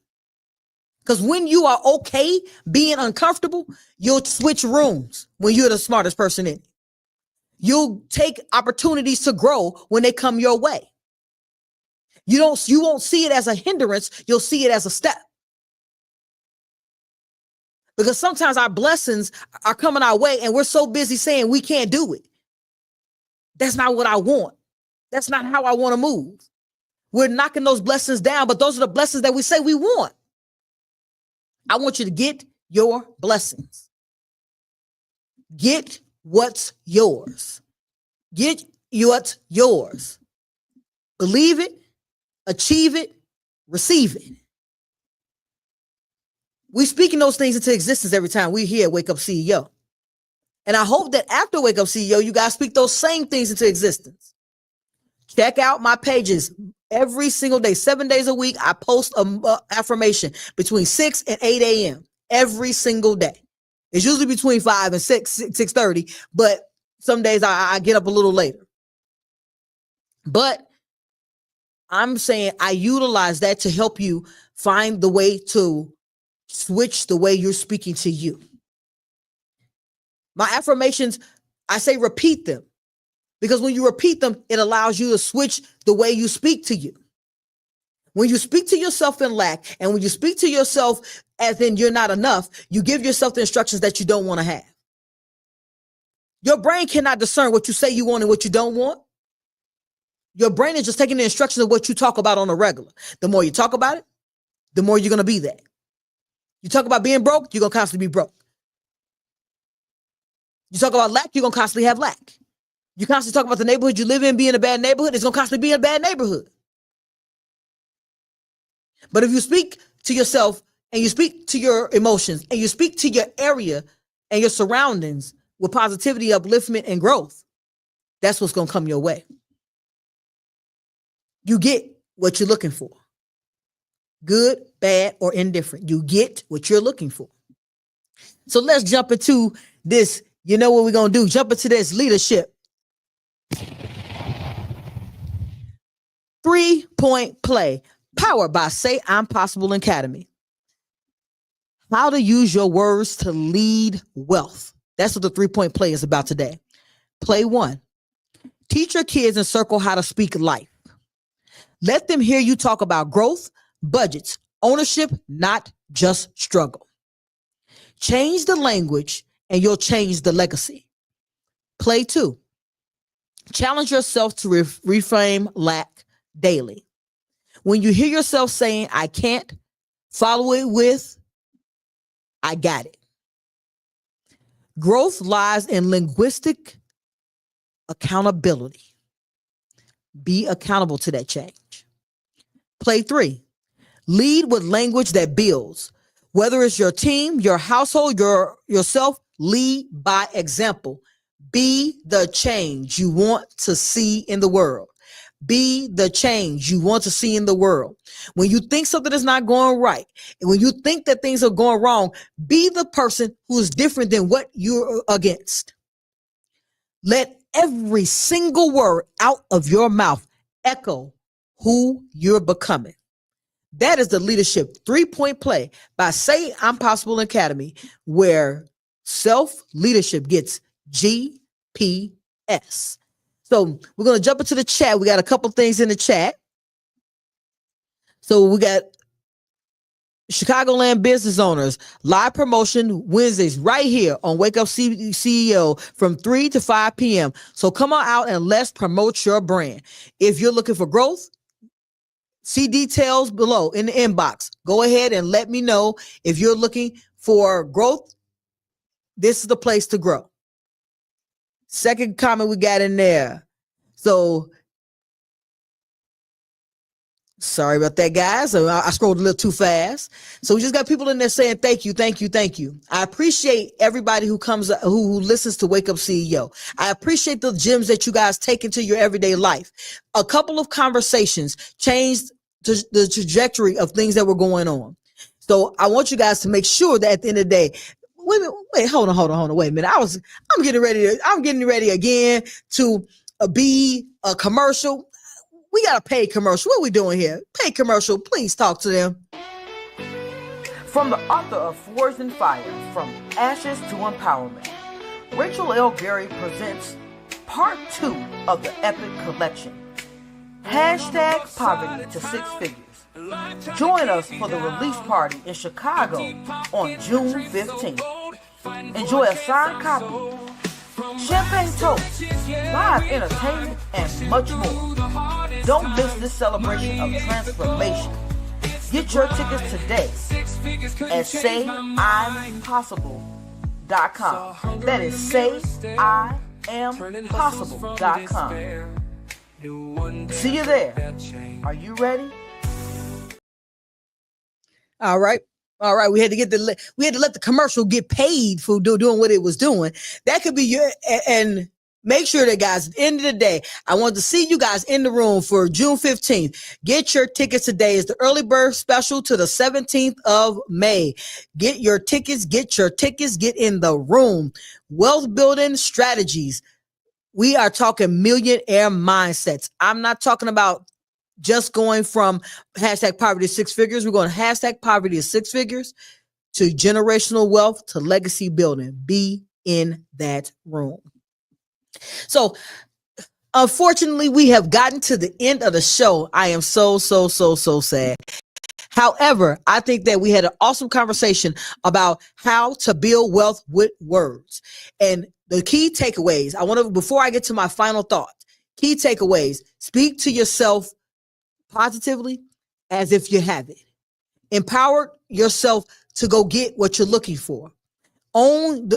Because when you are okay being uncomfortable, you'll switch rooms when you're the smartest person in it. You'll take opportunities to grow when they come your way. You won't see it as a hindrance. You'll see it as a step. Because sometimes our blessings are coming our way and we're so busy saying we can't do it. That's not what I want. That's not how I want to move. We're knocking those blessings down, but those are the blessings that we say we want. I want you to get your blessings. Get what's yours. Get what's yours. Believe it, achieve it, receive it. We speaking those things into existence every time we hear Wake Up CEO. And I hope that after Wake Up CEO, you guys speak those same things into existence. Check out my pages every single day, 7 days a week. I post an affirmation between 6 and 8 a.m. every single day. It's usually between 5 and 6:30, but some days I get up a little later. But I'm saying I utilize that to help you find the way to switch the way you're speaking to you. My affirmations, I say repeat them. Because when you repeat them, it allows you to switch the way you speak to you. When you speak to yourself in lack, and when you speak to yourself as in you're not enough, you give yourself the instructions that you don't want to have. Your brain cannot discern what you say you want and what you don't want. Your brain is just taking the instructions of what you talk about on a regular. The more you talk about it, the more you're going to be that. You talk about being broke, you're going to constantly be broke. You talk about lack, you're going to constantly have lack. You constantly talk about the neighborhood you live in being a bad neighborhood, it's going to constantly be a bad neighborhood. But if you speak to yourself and you speak to your emotions and you speak to your area and your surroundings with positivity, upliftment, and growth, that's what's going to come your way. You get what you're looking for. Good, bad, or indifferent. You get what you're looking for. So let's jump into this. You know what we're going to do? Jump into this leadership. 3-point play. Powered by Say I'm Possible Academy. How to use your words to lead wealth. That's what the 3-point play is about today. Play 1. Teach your kids in circle how to speak life. Let them hear you talk about growth, budgets, ownership, not just struggle. Change the language and you'll change the legacy. Play 2. Challenge yourself to reframe lack daily. When you hear yourself saying, I can't, follow it with, I got it. Growth lies in linguistic accountability. Be accountable to that change. Play 3. Lead with language that builds. Whether it's your team, your household, yourself, lead by example. Be the change you want to see in the world. Be the change you want to see in the world. When you think something is not going right, and when you think that things are going wrong, be the person who is different than what you're against. Let every single word out of your mouth echo who you're becoming. That is the leadership 3-point play by Say I'm Possible Academy, where self-leadership gets GPS. So we're going to jump into the chat. We got a couple things in the chat. So we got Chicagoland business owners, live promotion Wednesdays right here on Wake Up CEO from 3 to 5 p.m. So come on out and let's promote your brand. If you're looking for growth, see details below in the inbox. Go ahead and let me know if you're looking for growth. This is the place to grow. Second comment we got in there. So sorry about that, guys. I scrolled a little too fast. So we just got people in there saying thank you, thank you, thank you. I appreciate everybody who comes, who listens to Wake Up CEO. I appreciate the gems that you guys take into your everyday life. A couple of conversations changed the trajectory of things that were going on. So I want you guys to make sure that at the end of the day, hold on, wait a minute. I'm getting ready again to be a commercial. We got a paid commercial. What are we doing here? Paid commercial. Please talk to them. From the author of Forged in Fire, From Ashes to Empowerment, Rachel L. Gary presents part 2 of the epic collection. Hashtag Poverty to Six Figures. Join us for the release party in Chicago on June 15th. Enjoy a signed copy, champagne toast, live entertainment, and much more. Don't miss this celebration of transformation. Get your tickets today at SayI'mPossible.com. That is SayI'mPossible.com. See you there. Are you ready? All right. We had to let the commercial get paid for doing what it was doing. That could be your, and make sure that, guys, at the end of the day, I want to see you guys in the room for June 15th. Get your tickets today. It's the early bird special to the 17th of May. Get your tickets, get in the room. Wealth building strategies. We are talking millionaire mindsets. I'm not talking about just going from hashtag poverty to six figures. We're going hashtag poverty to six figures, to generational wealth, to legacy building. Be in that room. So unfortunately, we have gotten to the end of the show. I am so sad. However, I think that we had an awesome conversation about how to build wealth with words. And the key takeaways, before I get to my final thought, key takeaways: speak to yourself positively as if you have it. Empower yourself to go get what you're looking for. Own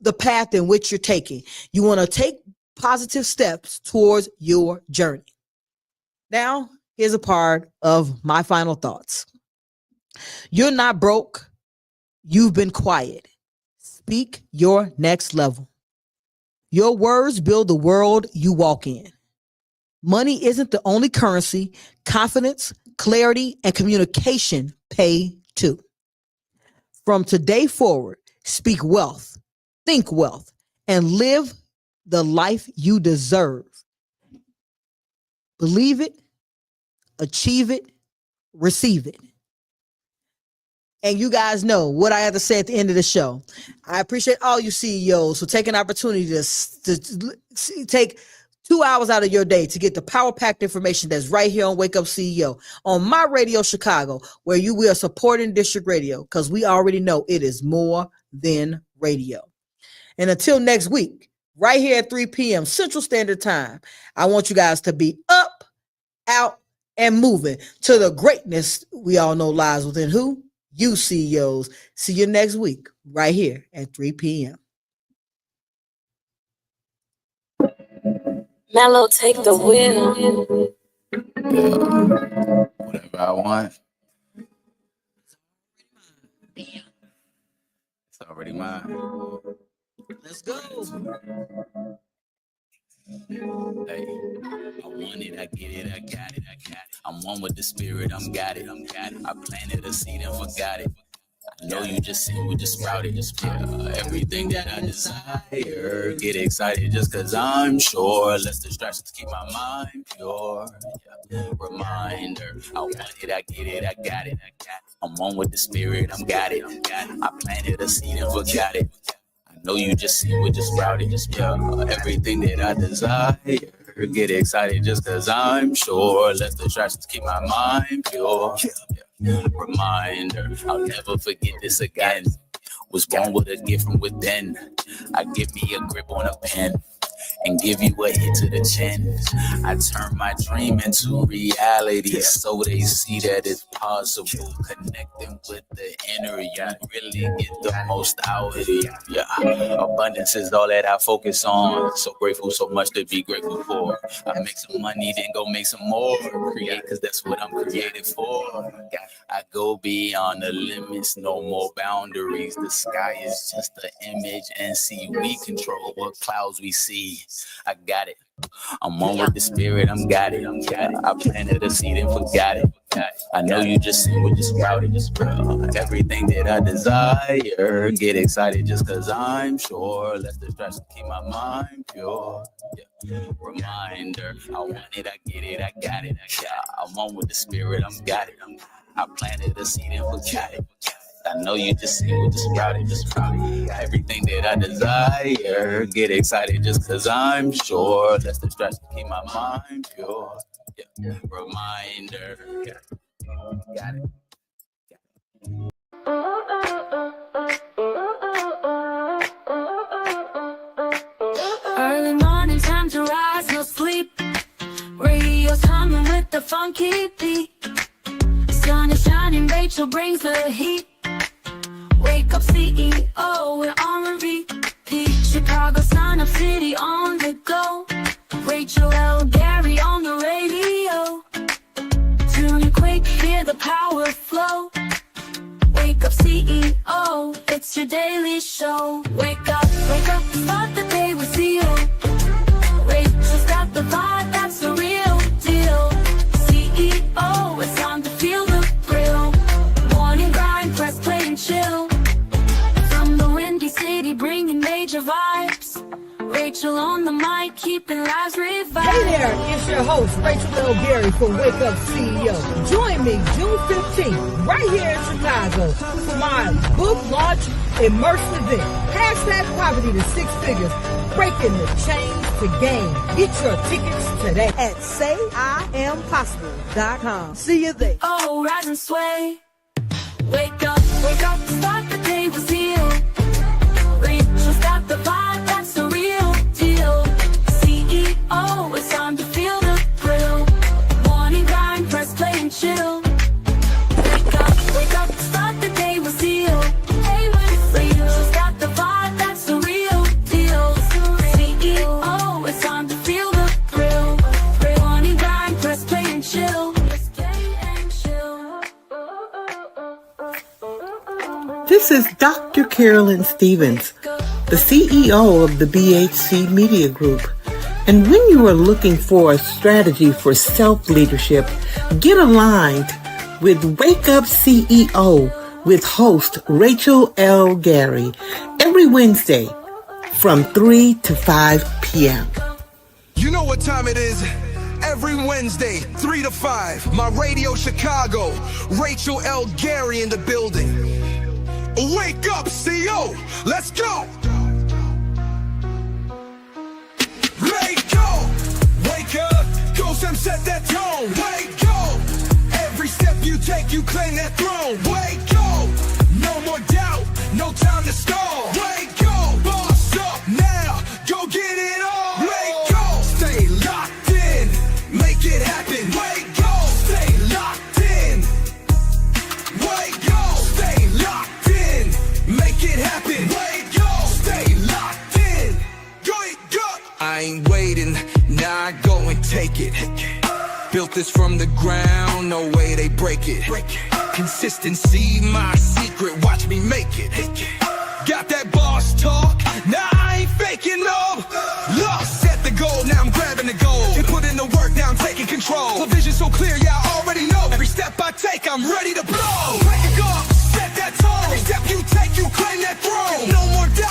the path in which you're taking. You want to take positive steps towards your journey. Now, here's a part of my final thoughts. You're not broke. You've been quiet. Speak your next level. Your words build the world you walk in. Money isn't the only currency. Confidence, clarity, and communication pay too. From today forward, speak wealth, think wealth, and live the life you deserve. Believe it, achieve it, receive it. And you guys know what I have to say at the end of the show. I appreciate all you CEOs for taking an opportunity to take 2 hours out of your day to get the power-packed information that's right here on Wake Up CEO on my radio Chicago, where we are supporting District Radio, because we already know it is more than radio. And until next week, right here at 3 p.m. Central Standard Time, I want you guys to be up, out, and moving to the greatness we all know lies within who? You CEOs. See you next week right here at 3 p.m. Mellow, take the wheel. Whatever I want. It's already mine. Let's go. Hey, I want it, I get it, I got it, I got it. I'm one with the spirit, I'm got it, I'm got it. I planted a seed and forgot it. I know you just seen what just sprouted. Yeah, everything that I desire. Get excited just cause I'm sure. Less distractions keep my mind pure. Yeah. Reminder, I want it, I get it, I got it, I got it. I'm one with the spirit, I'm got it, I'm got it. I planted a seed and forgot it. I know you just seen what just sprouted. Yeah, everything that I desire. Get excited just cause I'm sure. Less distractions keep my mind pure. Yeah. Reminder, I'll never forget this again. Was born with a gift from within. I give me a grip on a pen and give you a hit to the chin. I turn my dream into reality so they see that it's possible. Connecting with the inner, you really get the most out of it. Yeah, abundance is all that I focus on. So grateful, so much to be grateful for. I make some money, then go make some more. Create, cause that's what I'm created for. I go beyond the limits, no more boundaries. The sky is just an image, and see we control what clouds we see. I got it. I'm one with the spirit, I'm got it, I'm got it. I planted a seed and forgot it. I know you just seen what just sprouted. Everything that I desire. Get excited just cause I'm sure. Less distractions keep my mind pure. Yeah. Reminder, I want it, I get it, I got it. I'm one with the spirit, I'm got it. I planted a seed and forgot it. I know you just see what just sprouted. Everything that I desire. Get excited just cause I'm sure. Less distractions keep my mind pure. Yeah. Reminder. Got it. Early morning, time to rise, no sleep. Radio's humming with the funky beat. Sun is shining, Rachel brings the heat. Wake up CEO, we're on repeat. Chicago, Sun Up City on the go. Rachel L. Gary on the radio. Tune in quick, hear the power flow. Wake up CEO, it's your daily show. Wake up, start the day with CEO. Rachel's got the vibe, that's the real deal. CEO, it's time to feel the thrill. Morning grind, press play and chill. From the windy city, bringing major vibes. Rachel on the mic, keeping lives revived. Hey there, it's your host, Rachel L. Gary from Wake Up CEO. Join me June 15th, right here in Chicago, for my book launch immersive event. Hashtag poverty to six figures, breaking the chains to gain. Get your tickets today at sayiampossible.com. See you there. Oh, rise and sway. Wake up, start the day with zeal. Rachel's got the vibe, that's the real deal. CEO, it's time to feel the thrill. Morning grind, press play and chill. Wake up, start the day with zeal. Hey, Rachel's got the vibe, that's the real deal. CEO, it's time to feel the thrill. Morning grind, press play and chill. This is Dr. Carolyn Stevens, the CEO of the BHC Media Group. And when you are looking for a strategy for self-leadership, get aligned with Wake Up CEO with host Rachel L. Gary every Wednesday from 3 to 5 p.m. You know what time it is. Every Wednesday, 3 to 5. My radio Chicago. Rachel L. Gary in the building. Wake up, CO. Let's go. Wake up. Wake up. Go Sam, set that tone. Wake up. Every step you take, you claim that throne. Wake up. No more doubt. No time to stall. Wake up. Boss up now. Go get it on. Wake up. Stay locked in. Make it happen. Wake up. Stay locked in. Wake up. Stay locked in. Make it happen. Wake up. Stay locked in. Go. I ain't waiting. Now I go and take it. Built this from the ground. No way they break it. Consistency, my secret. Watch me make it. Got that boss talk. Now I ain't faking no. Look, set the goal. Now I'm grabbing the goal. And put in the work. Now I'm taking control. The vision so clear. Yeah, I already know. Every step I take, I'm ready to blow. Wake up, set that tone. Every step you take, you claim that throne. No more doubt.